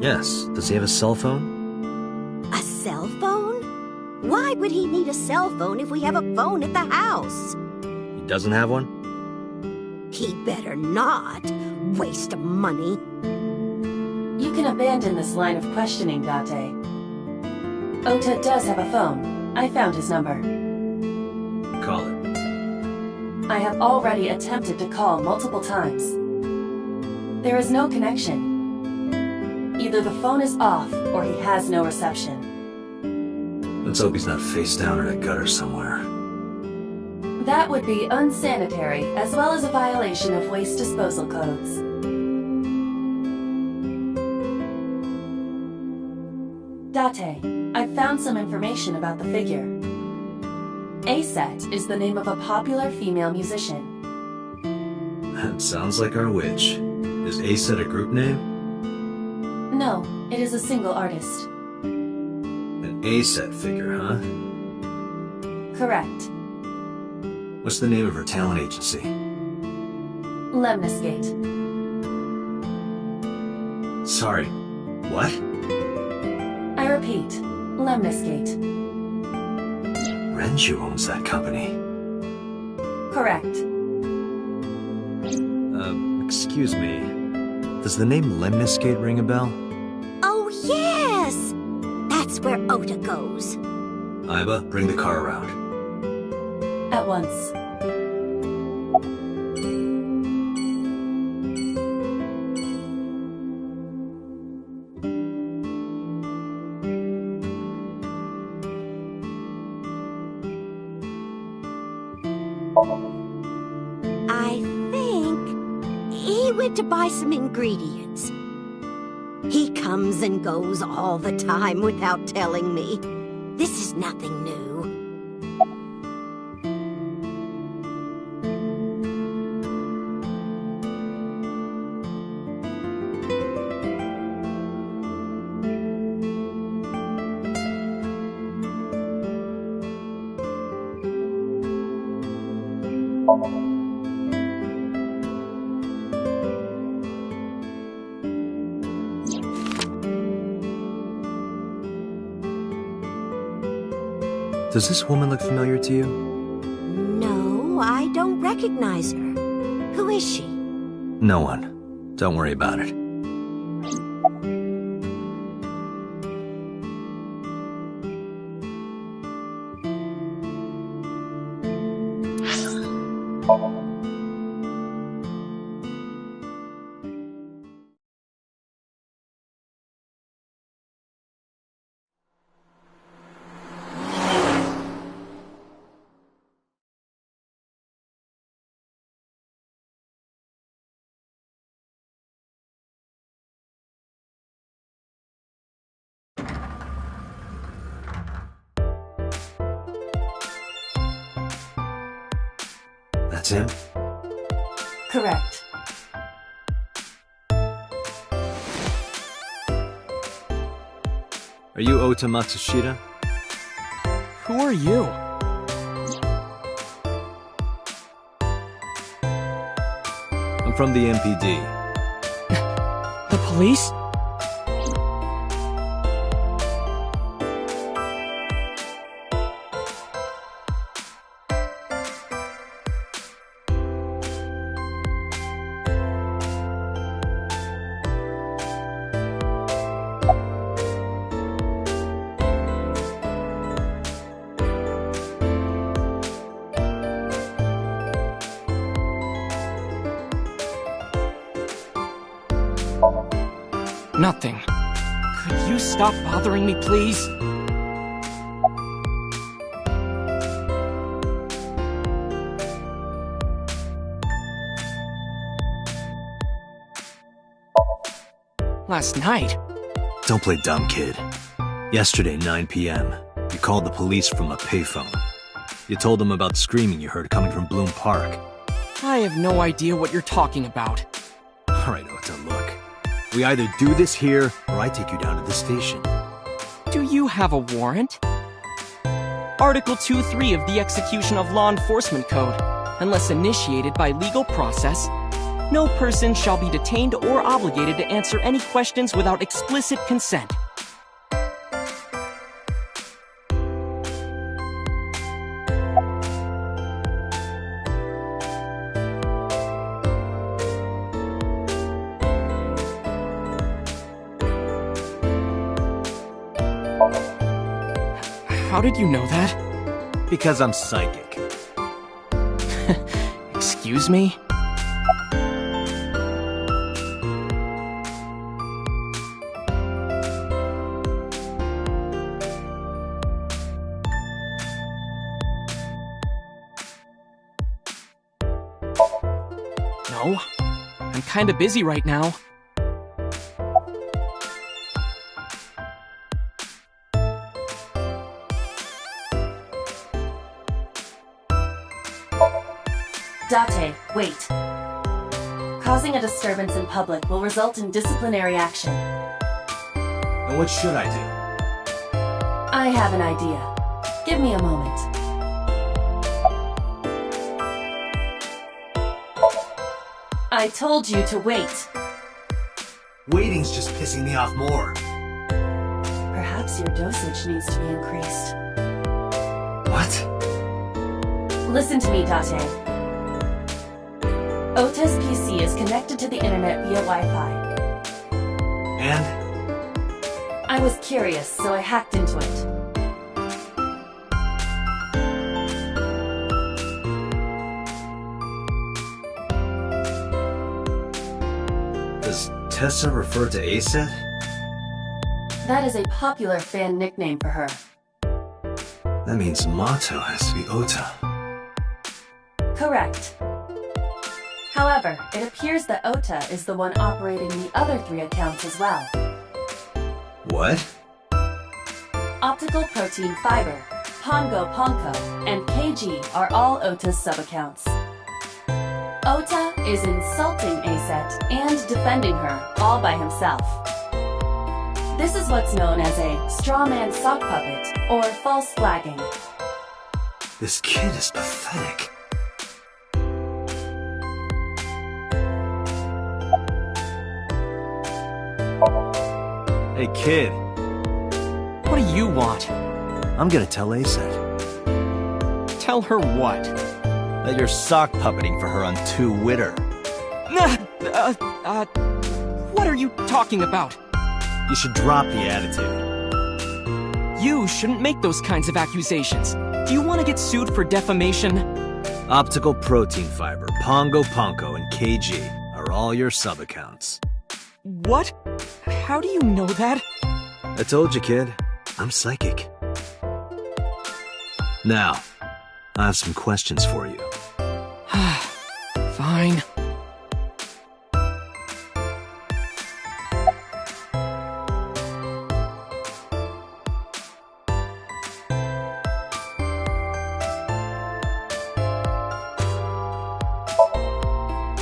C: Yes. Does he have a cell phone?
I: A cell phone? Why would he need a cell phone if we have a phone at the house?
C: He doesn't have one?
I: He better not. Waste of money.
B: You can abandon this line of questioning, Date. Ota does have a phone. I found his number.
C: Call it.
B: I have already attempted to call multiple times. There is no connection. Either the phone is off, or he has no reception.
C: Let's hope he's not face down in a gutter somewhere.
B: That would be unsanitary, as well as a violation of waste disposal codes. Date, I've found some information about the figure. Aitsf is the name of a popular female musician.
C: That sounds like our witch. Is Aitsf a group name?
B: No, it is a single artist.
C: An Aitsf figure, huh?
B: Correct.
C: What's the name of her talent agency?
B: Lemniscate.
C: Sorry. What?
B: I repeat, Lemniscate.
C: Renju owns that company.
B: Correct.
C: Excuse me. Does the name Lemniscate ring a bell?
I: Oh, yes! That's where Ota goes.
C: Aiba, bring the car around.
B: At once.
I: I think he went to buy some ingredients. He comes and goes all the time without telling me. This is nothing new.
C: Does this woman look familiar to you?
I: No, I don't recognize her. Who is she?
C: No one. Don't worry about it. That's him?
B: Correct.
C: Are you Ota Matsushita?
A: Who are you?
C: I'm from the MPD.
A: The police? Nothing. Could you stop bothering me, please? Last night?
C: Don't play dumb, kid. Yesterday, 9 p.m., you called the police from a payphone. You told them about screaming you heard coming from Bloom Park.
A: I have no idea what you're talking about.
C: All right, Ota, look. We either do this here, or I take you down to the station.
A: Do you have a warrant? Article 2.3 of the Execution of Law Enforcement Code. Unless initiated by legal process,
J: No person shall be detained or obligated to answer any questions without explicit consent. How did you know that?
C: Because I'm psychic.
J: Excuse me? No, I'm kinda busy right now.
B: Date, wait. Causing a disturbance in public will result in disciplinary action.
C: And what should I do?
B: I have an idea. Give me a moment. I told you to wait.
C: Waiting's just pissing me off more.
B: Perhaps your dosage needs to be increased.
C: What?
B: Listen to me, Date. Ota's PC is connected to the internet via Wi-Fi.
C: And?
B: I was curious, so I hacked into it.
C: Does Tessa refer to Aitsf?
B: That is a popular fan nickname for her.
C: That means Mato has to be Ota.
B: Correct. However, it appears that Ota is the one operating the other 3 accounts as well.
C: What?
B: Optical Protein Fiber, Pongo Ponko, and KG are all Ota's sub-accounts. Ota is insulting Aitsf and defending her all by himself. This is what's known as a strawman sock puppet or false flagging.
C: This kid is pathetic. Hey, kid.
J: What do you want?
C: I'm gonna tell Aitsf
J: Tell her what?
C: that you're sock puppeting for her on Twitter.
J: What are you talking about?
C: You should drop the attitude.
J: You shouldn't make those kinds of accusations. Do you want to get sued for defamation?
C: Optical Protein Fiber, Pongo Ponko, and KG are all your sub-accounts.
J: What? How do you know that?
C: I told you, kid. I'm psychic. Now, I have some questions for you.
J: Fine.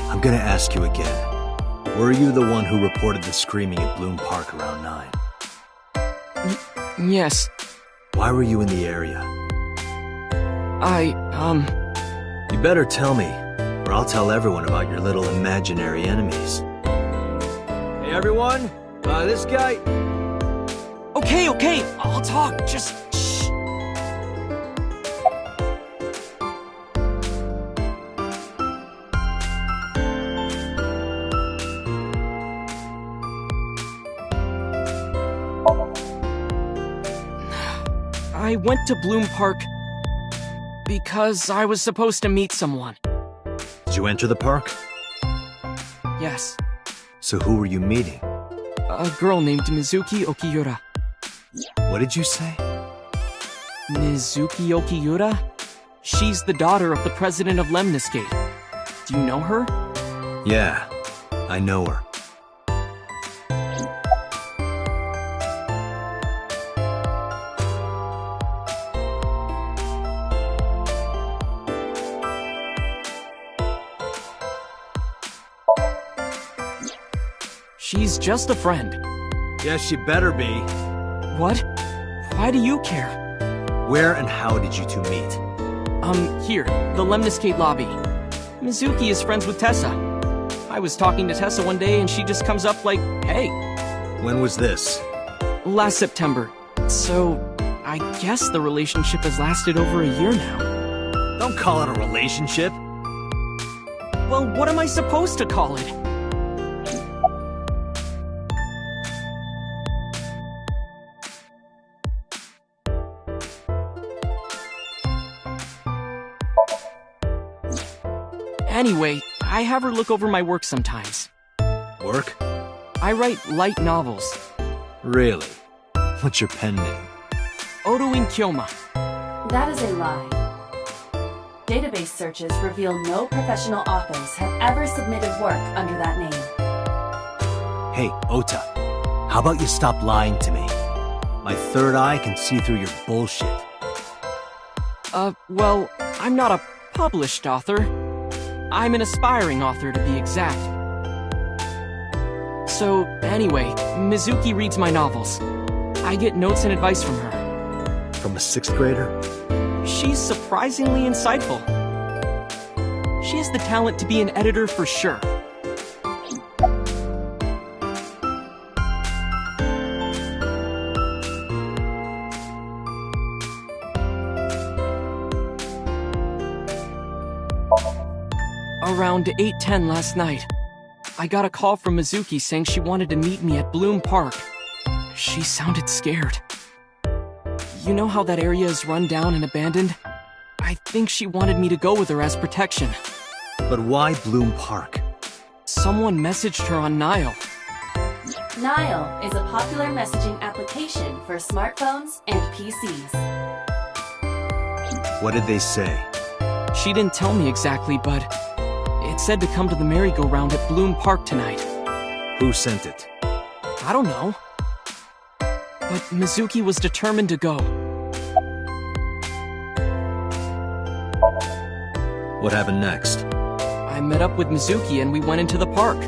C: I'm gonna ask you again. Were you the one who reported the screaming at Bloom Park around 9?
J: Yes.
C: Why were you in the area?
J: You
C: better tell me, or I'll tell everyone about your little imaginary enemies. Hey everyone, this guy...
J: Okay, I'll talk, just shh. I went to Bloom Park because I was supposed to meet someone.
C: Did you enter the park?
J: Yes.
C: So who were you meeting?
J: A girl named Mizuki Okiura.
C: What did you say?
J: Mizuki Okiura? She's the daughter of the president of Lemniscate. Do you know her?
C: Yeah, I know her.
J: She's just a friend.
C: Yes, she better be.
J: What? Why do you care?
C: Where and how did you two meet?
J: Here, the Lemniscate lobby. Mizuki is friends with Tessa. I was talking to Tessa one day and she just comes up like, hey.
C: When was this?
J: Last September. So, I guess the relationship has lasted over a year now.
C: Don't call it a relationship.
J: Well, what am I supposed to call it? Anyway, I have her look over my work sometimes.
C: Work?
J: I write light novels.
C: Really? What's your pen name?
J: Odoin Kyoma.
B: That is a lie. Database searches reveal no professional authors have ever submitted work under that name.
C: Hey, Ota. How about you stop lying to me? My third eye can see through your bullshit.
J: Well, I'm not a published author. I'm an aspiring author, to be exact. So, anyway, Mizuki reads my novels. I get notes and advice from her.
C: From a 6th grader?
J: She's surprisingly insightful. She has the talent to be an editor for sure. Around 8:10 last night, I got a call from Mizuki saying she wanted to meet me at Bloom Park. She sounded scared. You know how that area is run down and abandoned? I think she wanted me to go with her as protection.
C: But why Bloom Park?
J: Someone messaged her on Nile.
B: Nile is a popular messaging application for smartphones and PCs.
C: What did they say?
J: She didn't tell me exactly, but it said to come to the merry-go-round at Bloom Park tonight.
C: Who sent it?
J: I don't know. But Mizuki was determined to go.
C: What happened next?
J: I met up with Mizuki and we went into the park.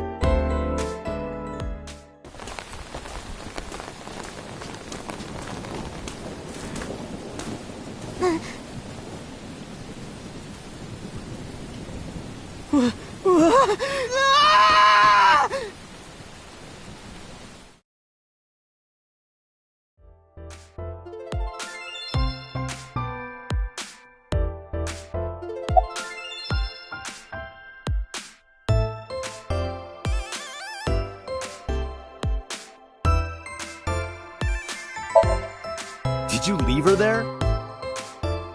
C: Did you leave her there?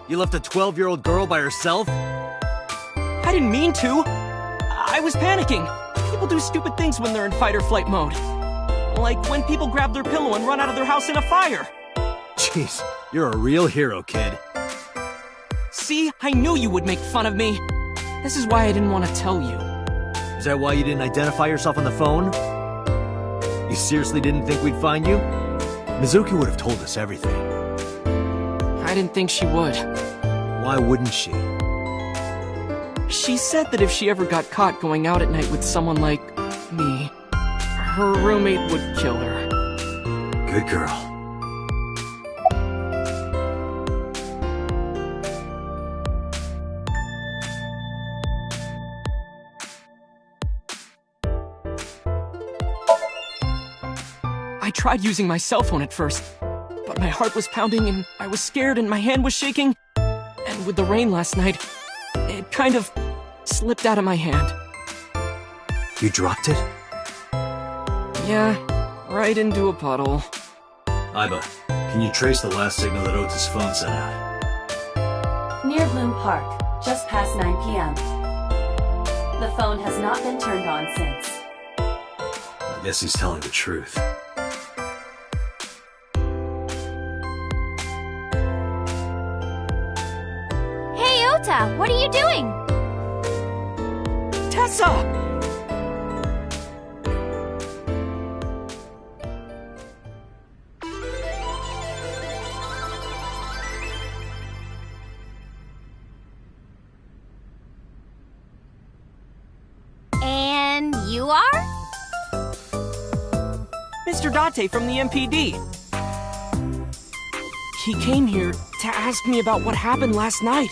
C: You left a 12-year-old girl by herself?
J: I didn't mean to. I was panicking. People do stupid things when they're in fight or flight mode. Like when people grab their pillow and run out of their house in a fire.
C: Jeez, you're a real hero, kid.
J: See, I knew you would make fun of me. This is why I didn't want to tell you.
C: Is that why you didn't identify yourself on the phone? You seriously didn't think we'd find you? Mizuki would have told us everything.
J: I didn't think she would.
C: Why wouldn't she?
J: She said that if she ever got caught going out at night with someone like me, her roommate would kill her.
C: Good girl.
J: I tried using my cell phone at first, but my heart was pounding and I was scared and my hand was shaking. And with the rain last night, it kind of slipped out of my hand.
C: You dropped it?
J: Yeah, right into a puddle.
C: Aiba, can you trace the last signal that Ota's phone sent out?
B: Near Bloom Park, just past 9 p.m. The phone has not been turned on since.
C: I guess he's telling the truth.
I: Hey, Ota, what are you doing?
J: Tessa!
I: And you are?
J: Mr. Date from the MPD. He came here to ask me about what happened last night.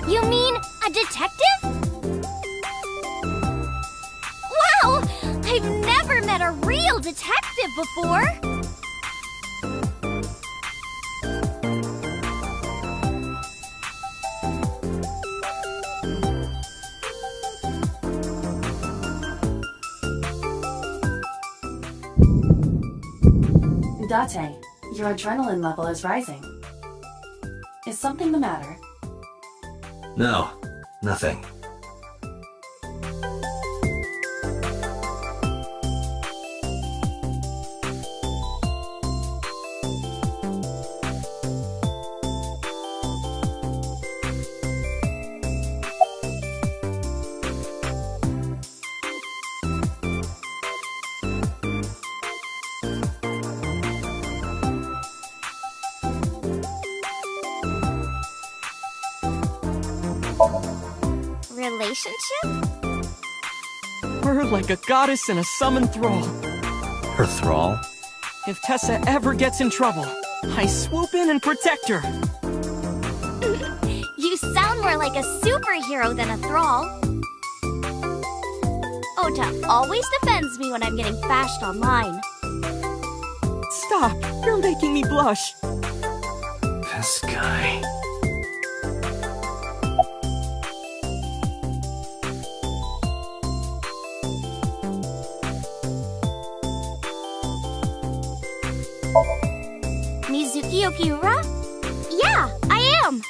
I: You mean a detective? a real detective before.
B: Date, your adrenaline level is rising. Is something the matter?
C: No, nothing.
I: Relationship?
J: We're like a goddess and a summoned thrall.
C: Her thrall?
J: If Tessa ever gets in trouble, I swoop in and protect her.
I: You sound more like a superhero than a thrall. Ota always defends me when I'm getting bashed online.
J: Stop! You're making me blush.
C: This guy.
I: Mizuki Okiura? Yeah, I am!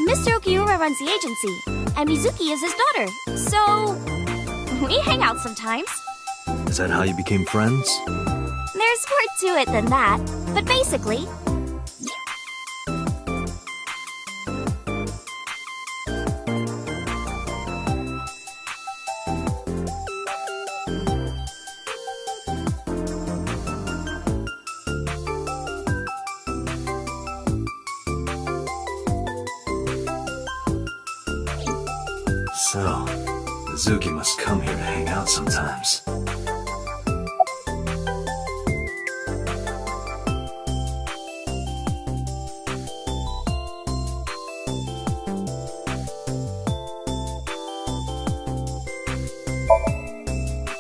I: Mr. Okiura runs the agency, and Mizuki is his daughter, so we hang out sometimes.
C: Is that how you became friends?
I: There's more to it than that, but basically...
C: So, Mizuki must come here to hang out sometimes.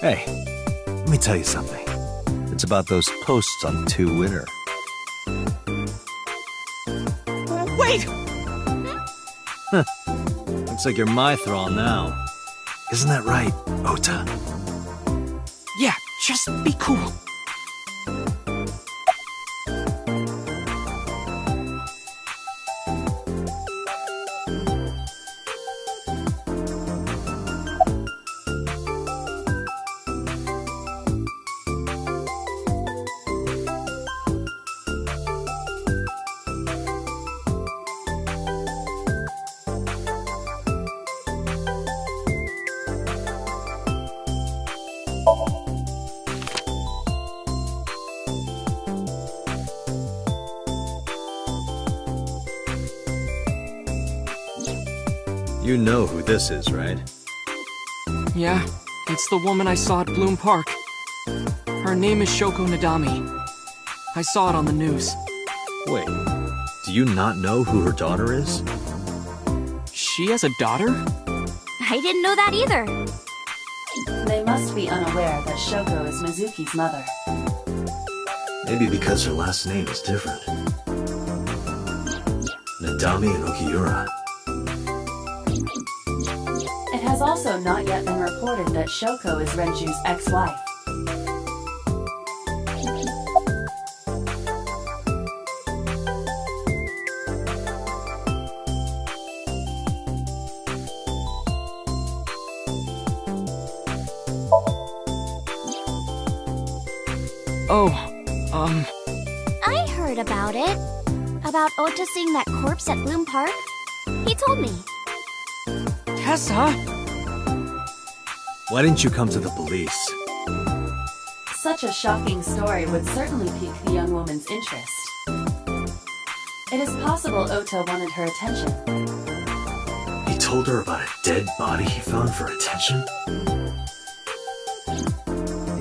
C: Hey, let me tell you something. It's about those posts on Twitter.
J: Wait!
C: Huh. Looks like you're my thrall now. Isn't that right, Ota?
J: Yeah, just be cool.
C: You know who this is, right?
J: Yeah, it's the woman I saw at Bloom Park. Her name is Shoko Nadami. I saw it on the news.
C: Wait, do you not know who her daughter is?
J: She has a daughter?
I: I didn't know that either.
B: They must be unaware that Shoko is Mizuki's mother.
C: Maybe because her last name is different. Nadami and Okiura.
B: It has also not yet been reported that Shoko is Renju's ex-wife.
I: I heard about it. About Ota seeing that corpse at Bloom Park. He told me.
J: Tessa?
C: Why didn't you come to the police?
B: Such a shocking story would certainly pique the young woman's interest. It is possible Ota wanted her attention.
C: He told her about a dead body he found for attention?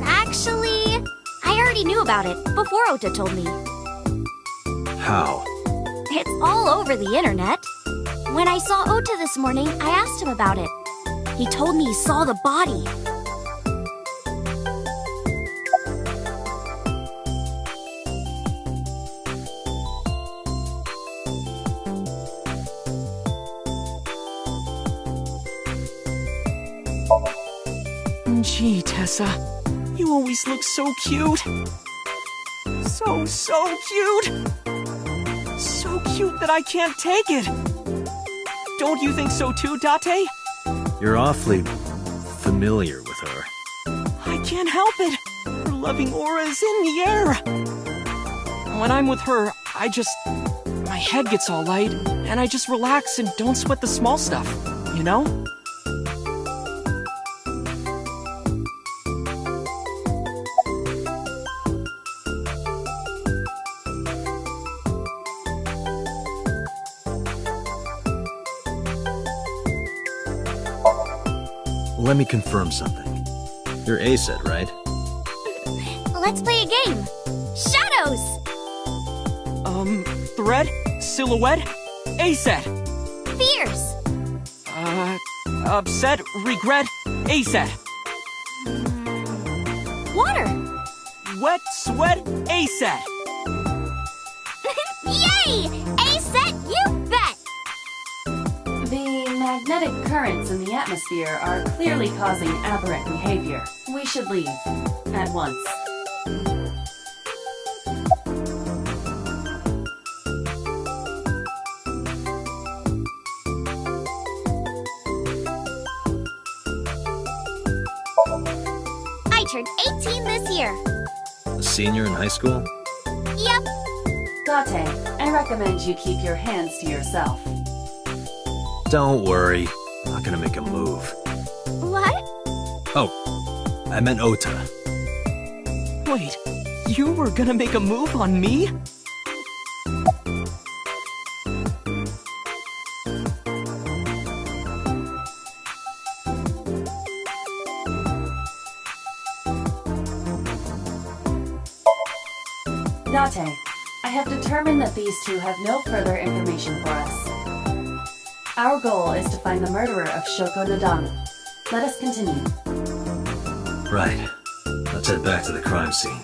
I: Actually, I already knew about it before Ota told me.
C: How?
I: It's all over the internet. When I saw Ota this morning, I asked him about it. He told me he saw the body.
J: OMG, Tessa. You always look so cute. So cute. So cute that I can't take it. Don't you think so too, Date?
C: You're awfully familiar with her.
J: I can't help it. Her loving aura is in the air. When I'm with her, my head gets all light, and I just relax and don't sweat the small stuff, you know?
C: Let me confirm something. You're Aitsf, right?
I: Let's play a game. Shadows!
J: Thread? Silhouette? Aitsf.
I: Fears!
J: Upset? Regret? Aitsf.
I: Water!
J: Wet? Sweat? Aitsf.
I: Yay! Aitsf, you bet!
B: The magnetic currents in the atmosphere are clearly causing aberrant behavior. We should leave. At once.
I: I turned 18 this year.
C: A senior in high school?
I: Yep.
B: Date, I recommend you keep your hands to yourself.
C: Don't worry. I'm not gonna make a move.
I: What?
C: Oh, I meant Ota.
J: Wait, you were gonna make a move on me?
B: Date, I have determined that these two have no further information for us. Our goal is to find the murderer of Shoko Nadami. Let us continue.
C: Right. Let's head back to the crime scene.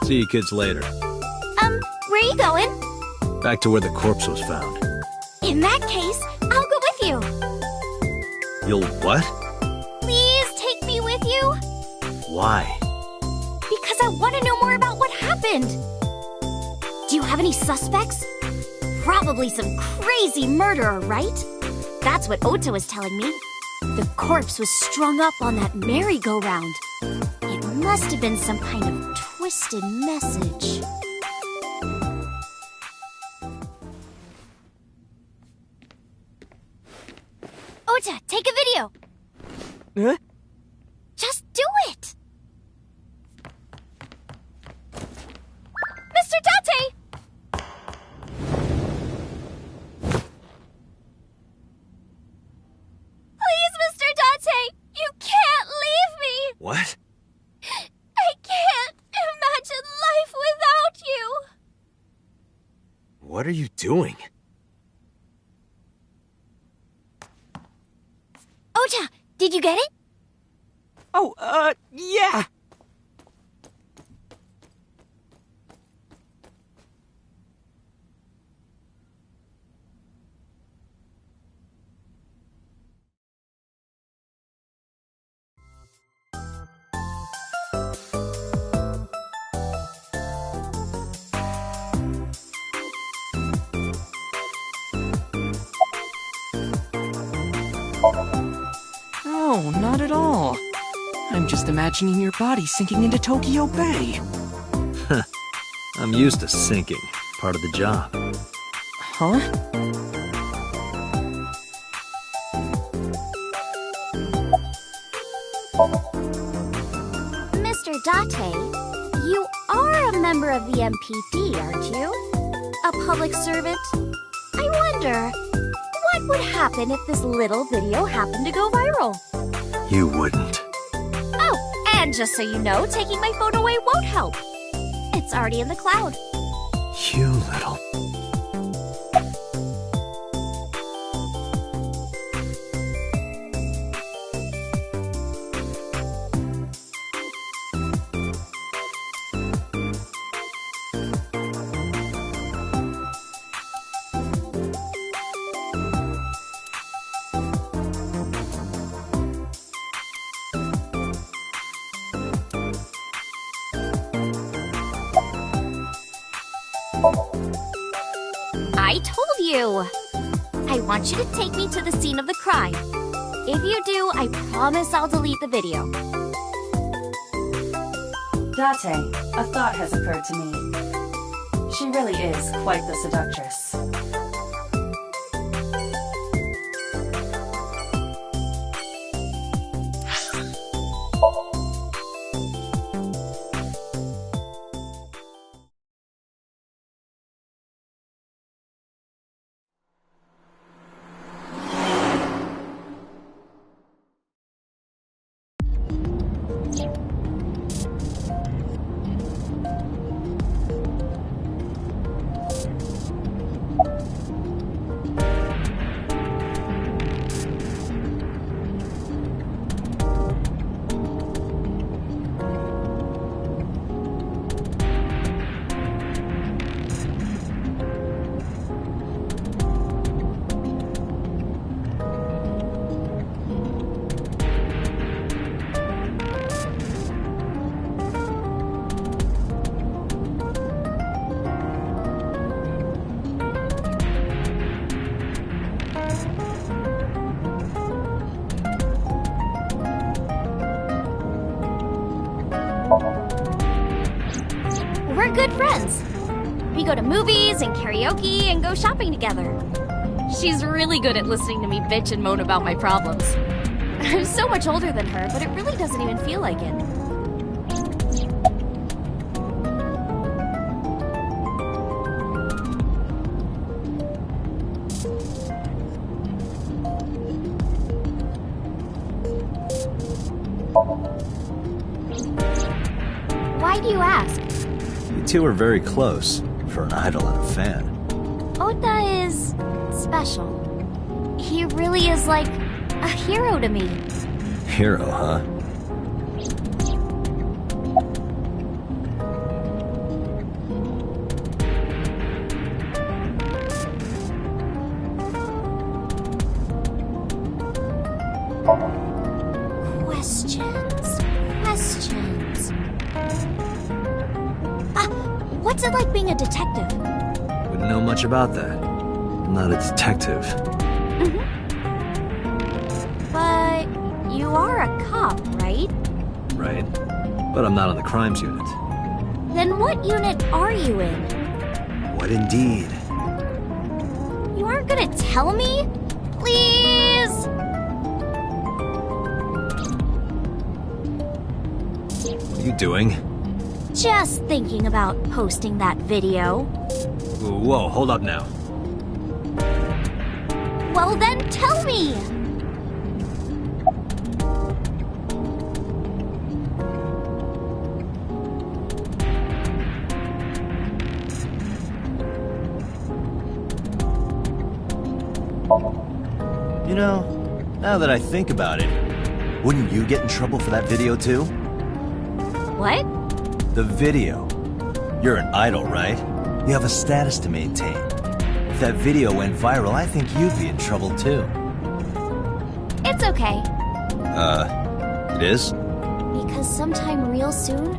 C: See you kids later.
I: Where are you going?
C: Back to where the corpse was found.
I: In that case, I'll go with you.
C: You'll what?
I: Please take me with you.
C: Why?
I: Because I want to know more about what happened. Do you have any suspects? Probably some crazy murderer, right? That's what Ota was telling me. The corpse was strung up on that merry-go-round. It must have been some kind of twisted message. Ota, take a video.
J: Huh?
I: Just do it. Mr. Date! Please, Mr. Date! You can't leave me!
C: What?
I: I can't imagine life without you!
C: What are you doing?
I: Ota, did you get it?
J: Oh, yeah. No, not at all. I'm just imagining your body sinking into Tokyo Bay.
C: I'm used to sinking. Part of the job.
J: Huh?
I: Mr. Date, you are a member of the MPD, aren't you? A public servant? I wonder, what would happen if this little video happened to go viral?
C: You wouldn't.
I: Oh, and just so you know, taking my phone away won't help. It's already in the cloud.
C: You little...
K: I told you! I want you to take me to the scene of the crime. If you do, I promise I'll delete the video.
B: Date, a thought has occurred to me. She really is quite the seductress.
K: We're good friends. We go to movies and karaoke and go shopping together. She's really good at listening to me bitch and moan about my problems. I'm so much older than her, but it really doesn't even feel like it. Why do you ask?
C: You two are very close for an idol and a fan.
K: Ota is special. He really is like a hero to me.
C: Hero, huh?
K: Questions. What's it like being a detective?
C: Wouldn't know much about that. I'm not a detective.
K: But you are a cop, right?
C: Right. But I'm not on the crimes unit.
K: Then what unit are you in?
C: What indeed?
K: You aren't gonna tell me? Please?
C: What are you doing?
K: Just thinking about posting that video.
C: Whoa, hold up now.
K: Well then, tell me!
C: You know, now that I think about it, wouldn't you get in trouble for that video too?
K: What?
C: The video. You're an idol, right? You have a status to maintain. If that video went viral, I think you'd be in trouble too.
K: It's okay.
C: It is?
K: Because sometime real soon,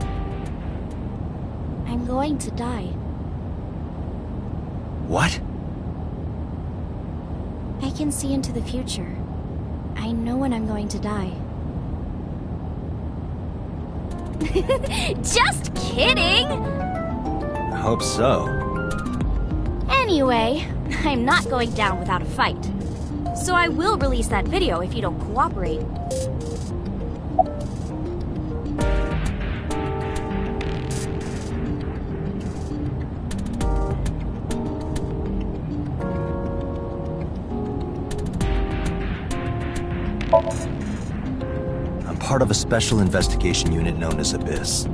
K: I'm going to die.
C: What?
K: I can see into the future. I know when I'm going to die. Just kidding!
C: I hope so.
K: Anyway, I'm not going down without a fight. So I will release that video if you don't cooperate.
C: I'm part of a special investigation unit known as Abyss.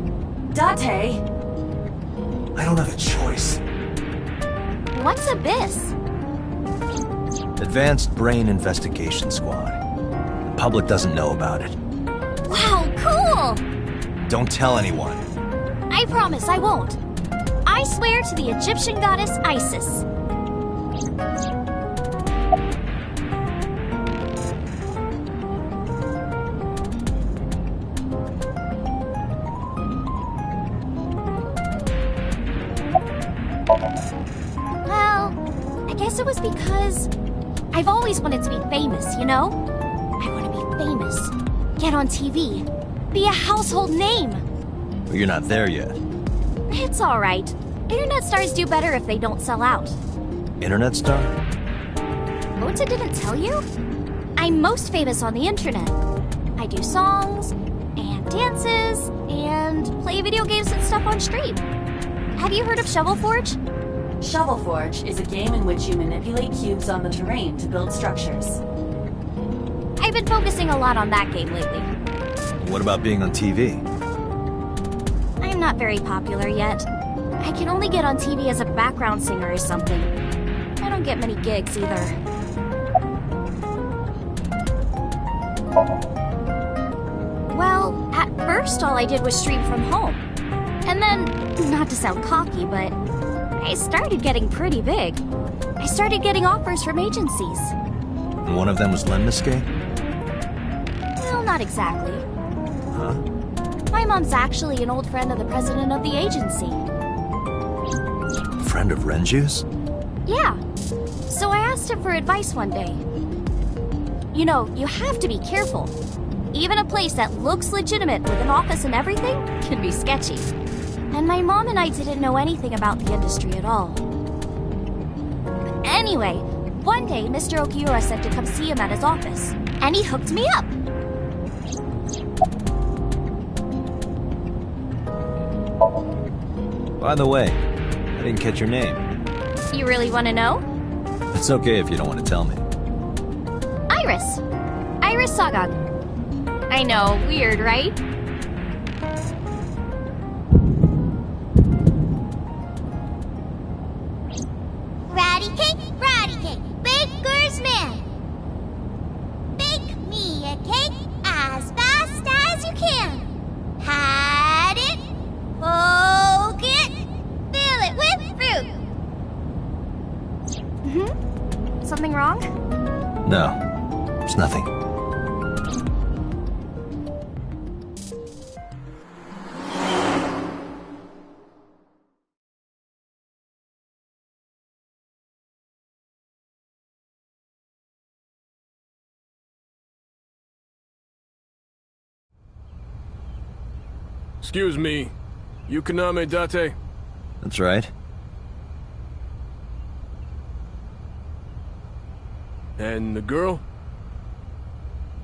B: Date!
C: I don't have a choice.
K: What's Abyss?
C: Advanced Brain Investigation Squad. The public doesn't know about it.
K: Wow, cool!
C: Don't tell anyone.
K: I promise I won't. I swear to the Egyptian goddess Isis. Well, I guess it was because I've always wanted to be famous, you know? I want to be famous, get on TV, be a household name.
C: But you're not there yet.
K: It's alright. Internet stars do better if they don't sell out.
C: Internet star?
K: Ota didn't tell you? I'm most famous on the internet. I do songs, and dances, and play video games and stuff on stream. Have you heard of Shovel Forge?
B: Shovel Forge is a game in which you manipulate cubes on the terrain to build structures.
K: I've been focusing a lot on that game lately.
C: What about being on TV?
K: I'm not very popular yet. I can only get on TV as a background singer or something. I don't get many gigs either. Well, at first all I did was stream from home. And then, not to sound cocky, but I started getting pretty big. I started getting offers from agencies.
C: And one of them was Lemniscape?
K: Well, not exactly.
C: Huh?
K: My mom's actually an old friend of the president of the agency.
C: Friend of Renju's?
K: Yeah. So I asked him for advice one day. You know, you have to be careful. Even a place that looks legitimate with an office and everything can be sketchy. And my mom and I didn't know anything about the industry at all. Anyway, one day Mr. Okiura said to come see him at his office, and he hooked me up.
C: By the way, I didn't catch your name.
K: You really want to know?
C: It's okay if you don't want to tell me.
K: Iris. Iris Sagag. I know, weird, right?
L: Ratty cake, baker's man. Bake me a cake as fast as you can. Had it, poke it, fill it with fruit.
K: Something wrong?
C: No, there's nothing.
D: Excuse me, Yukaname Date?
C: That's right.
D: And the girl?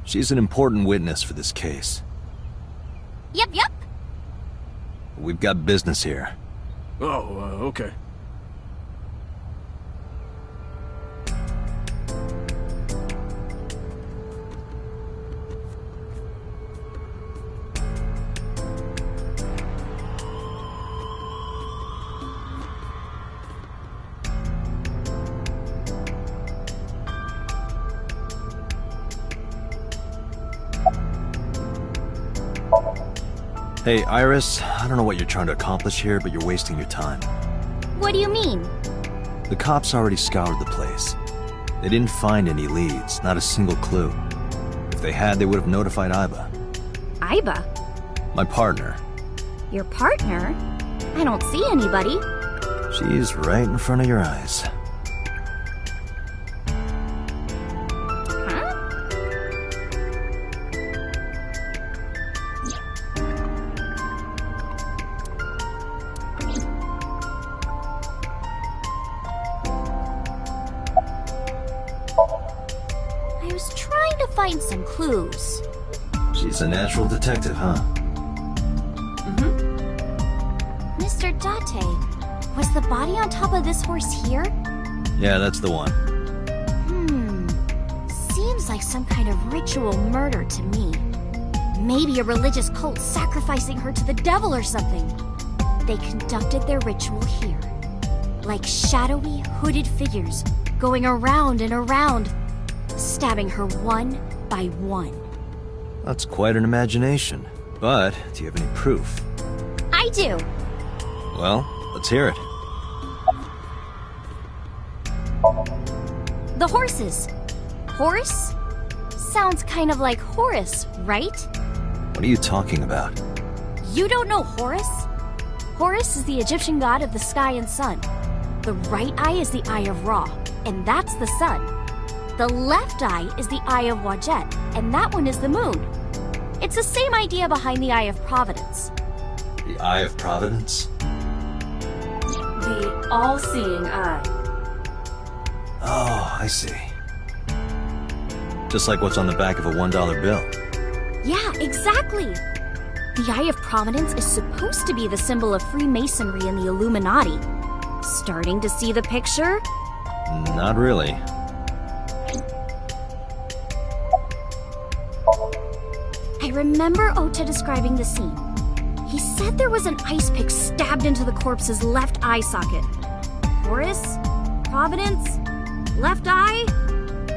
C: She's an important witness for this case.
K: Yep.
C: We've got business here.
D: Oh, okay.
C: Hey, Iris, I don't know what you're trying to accomplish here, but you're wasting your time.
K: What do you mean?
C: The cops already scoured the place. They didn't find any leads, not a single clue. If they had, they would have notified Aiba.
K: Aiba?
C: My partner.
K: Your partner? I don't see anybody.
C: She's right in front of your eyes.
K: Find some clues.
C: She's a natural detective, huh?
K: Mr. Date, was the body on top of this horse here?
C: Yeah, that's the one.
K: Seems like some kind of ritual murder to me. Maybe a religious cult sacrificing her to the devil or something. They conducted their ritual here. Like shadowy, hooded figures going around and around, stabbing her one by one.
C: That's quite an imagination. But, do you have any proof?
K: I do.
C: Well, let's hear it.
K: The horses. Horse? Sounds kind of like Horus, right?
C: What are you talking about?
K: You don't know Horus? Horus is the Egyptian god of the sky and sun. The right eye is the Eye of Ra, and that's the sun. The left eye is the Eye of Wadjet, and that one is the moon. It's the same idea behind the Eye of Providence.
C: The Eye of Providence?
B: The all-seeing eye.
C: Oh, I see. Just like what's on the back of a $1 bill.
K: Yeah, exactly. The Eye of Providence is supposed to be the symbol of Freemasonry and the Illuminati. Starting to see the picture?
C: Not really.
K: I remember Ota describing the scene. He said there was an ice pick stabbed into the corpse's left eye socket. Horus? Providence? Left eye?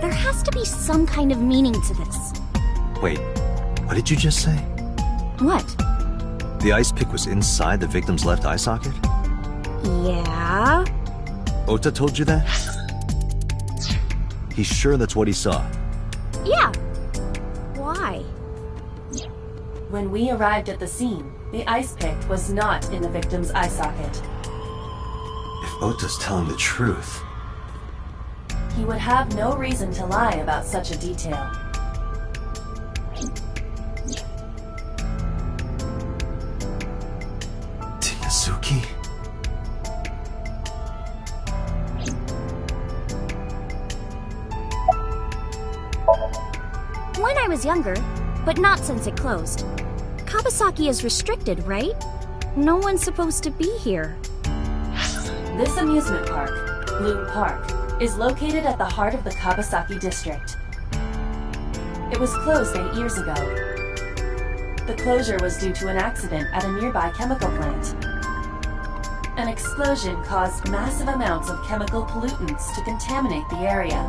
K: There has to be some kind of meaning to this.
C: Wait, what did you just say?
K: What?
C: The ice pick was inside the victim's left eye socket?
K: Yeah?
C: Ota told you that? He's sure that's what he saw?
K: Yeah. Why?
B: When we arrived at the scene, the ice pick was not in the victim's eye socket.
C: If Ota's telling the truth...
B: He would have no reason to lie about such a detail.
C: Tinazuki?
K: When I was younger, but not since it closed. Kawasaki is restricted, right? No one's supposed to be here.
B: This amusement park, Bloom Park, is located at the heart of the Kawasaki district. It was closed 8 years ago. The closure was due to an accident at a nearby chemical plant. An explosion caused massive amounts of chemical pollutants to contaminate the area.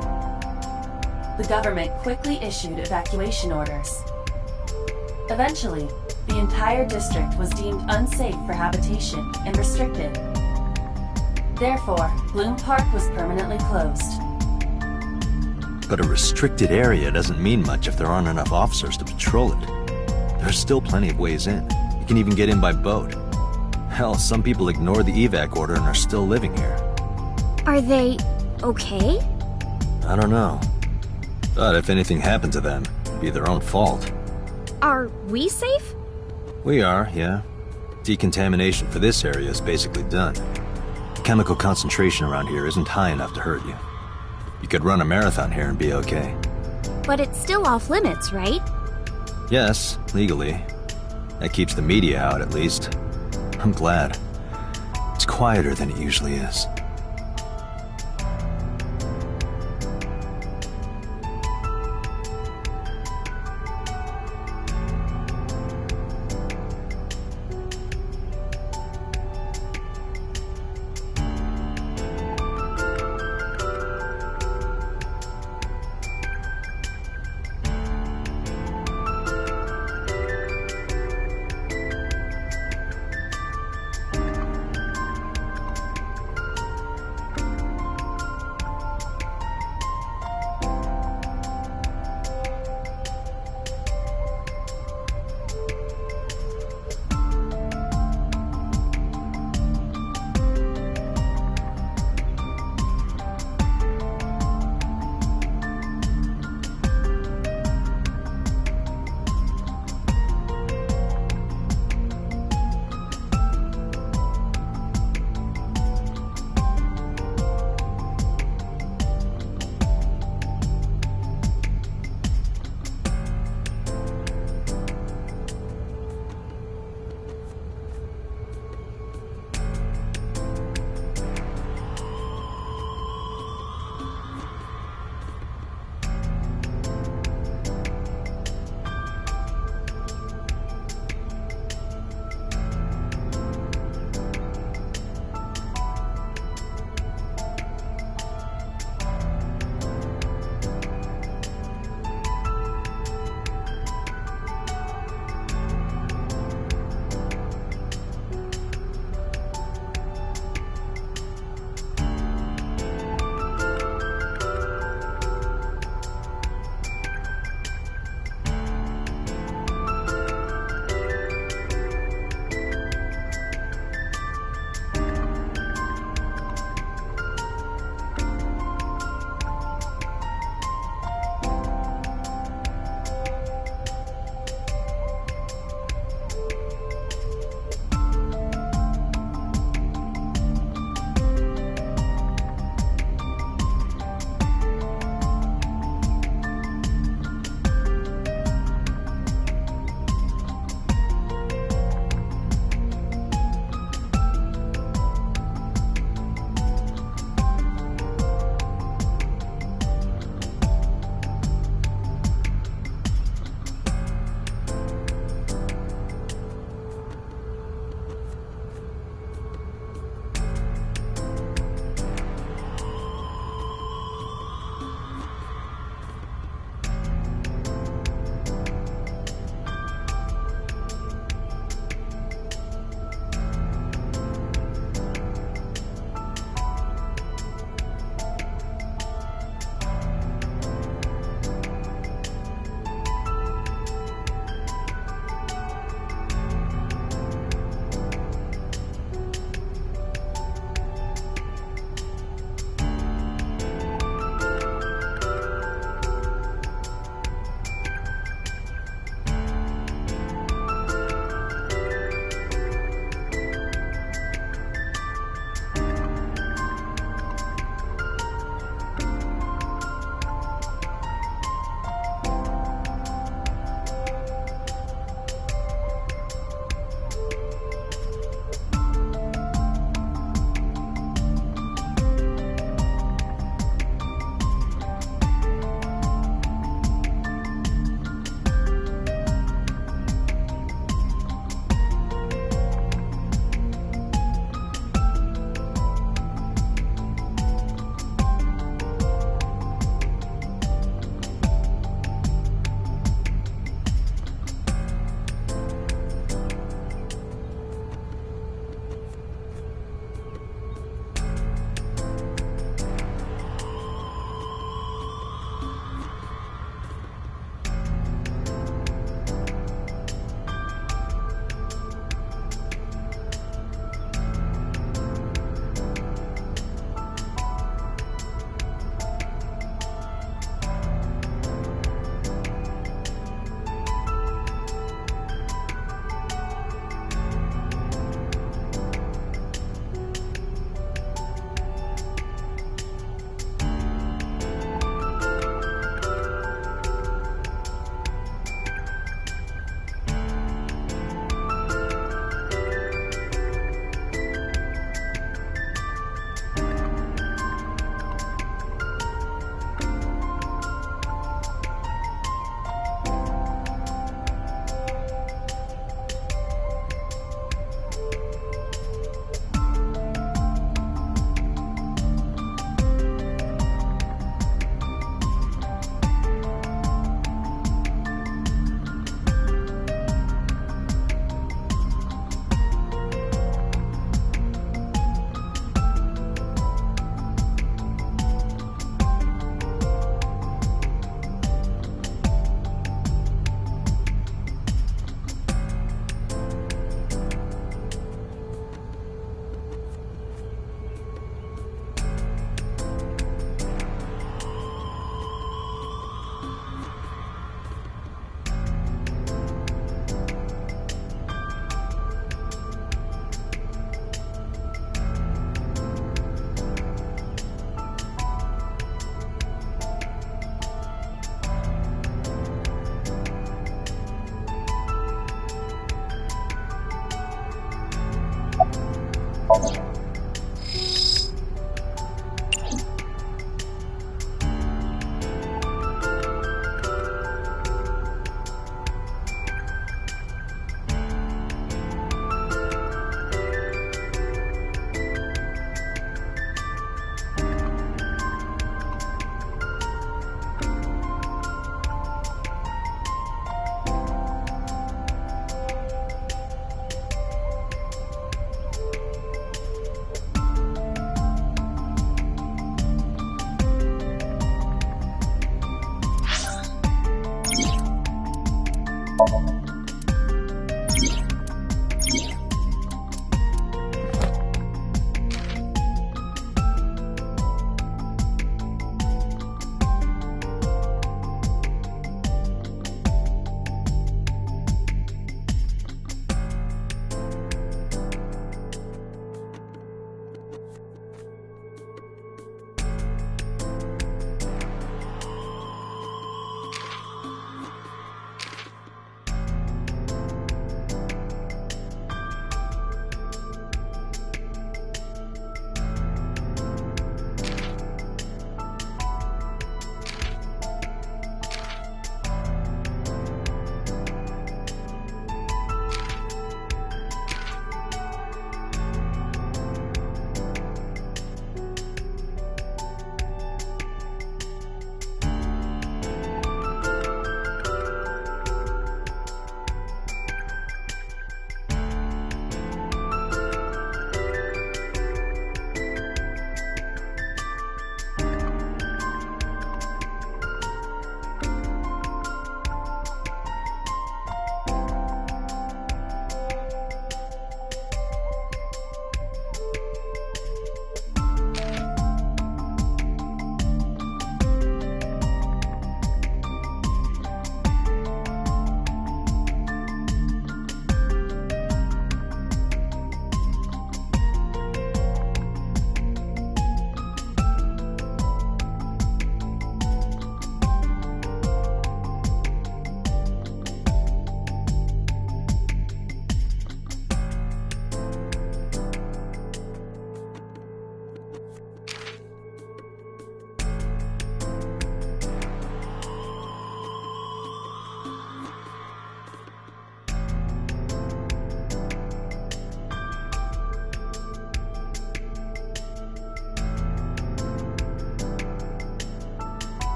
B: The government quickly issued evacuation orders. Eventually, the entire district was deemed unsafe for habitation and restricted. Therefore, Bloom Park was permanently closed.
C: But a restricted area doesn't mean much if there aren't enough officers to patrol it. There are still plenty of ways in. You can even get in by boat. Hell, some people ignore the evac order and are still living here.
K: Are they okay?
C: I don't know. But if anything happened to them, it'd be their own fault.
K: Are we safe?
C: We are, yeah. Decontamination for this area is basically done. Chemical concentration around here isn't high enough to hurt you. You could run a marathon here and be okay.
K: But it's still off limits, right?
C: Yes, legally. That keeps the media out, at least. I'm glad. It's quieter than it usually is.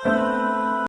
L: Bye.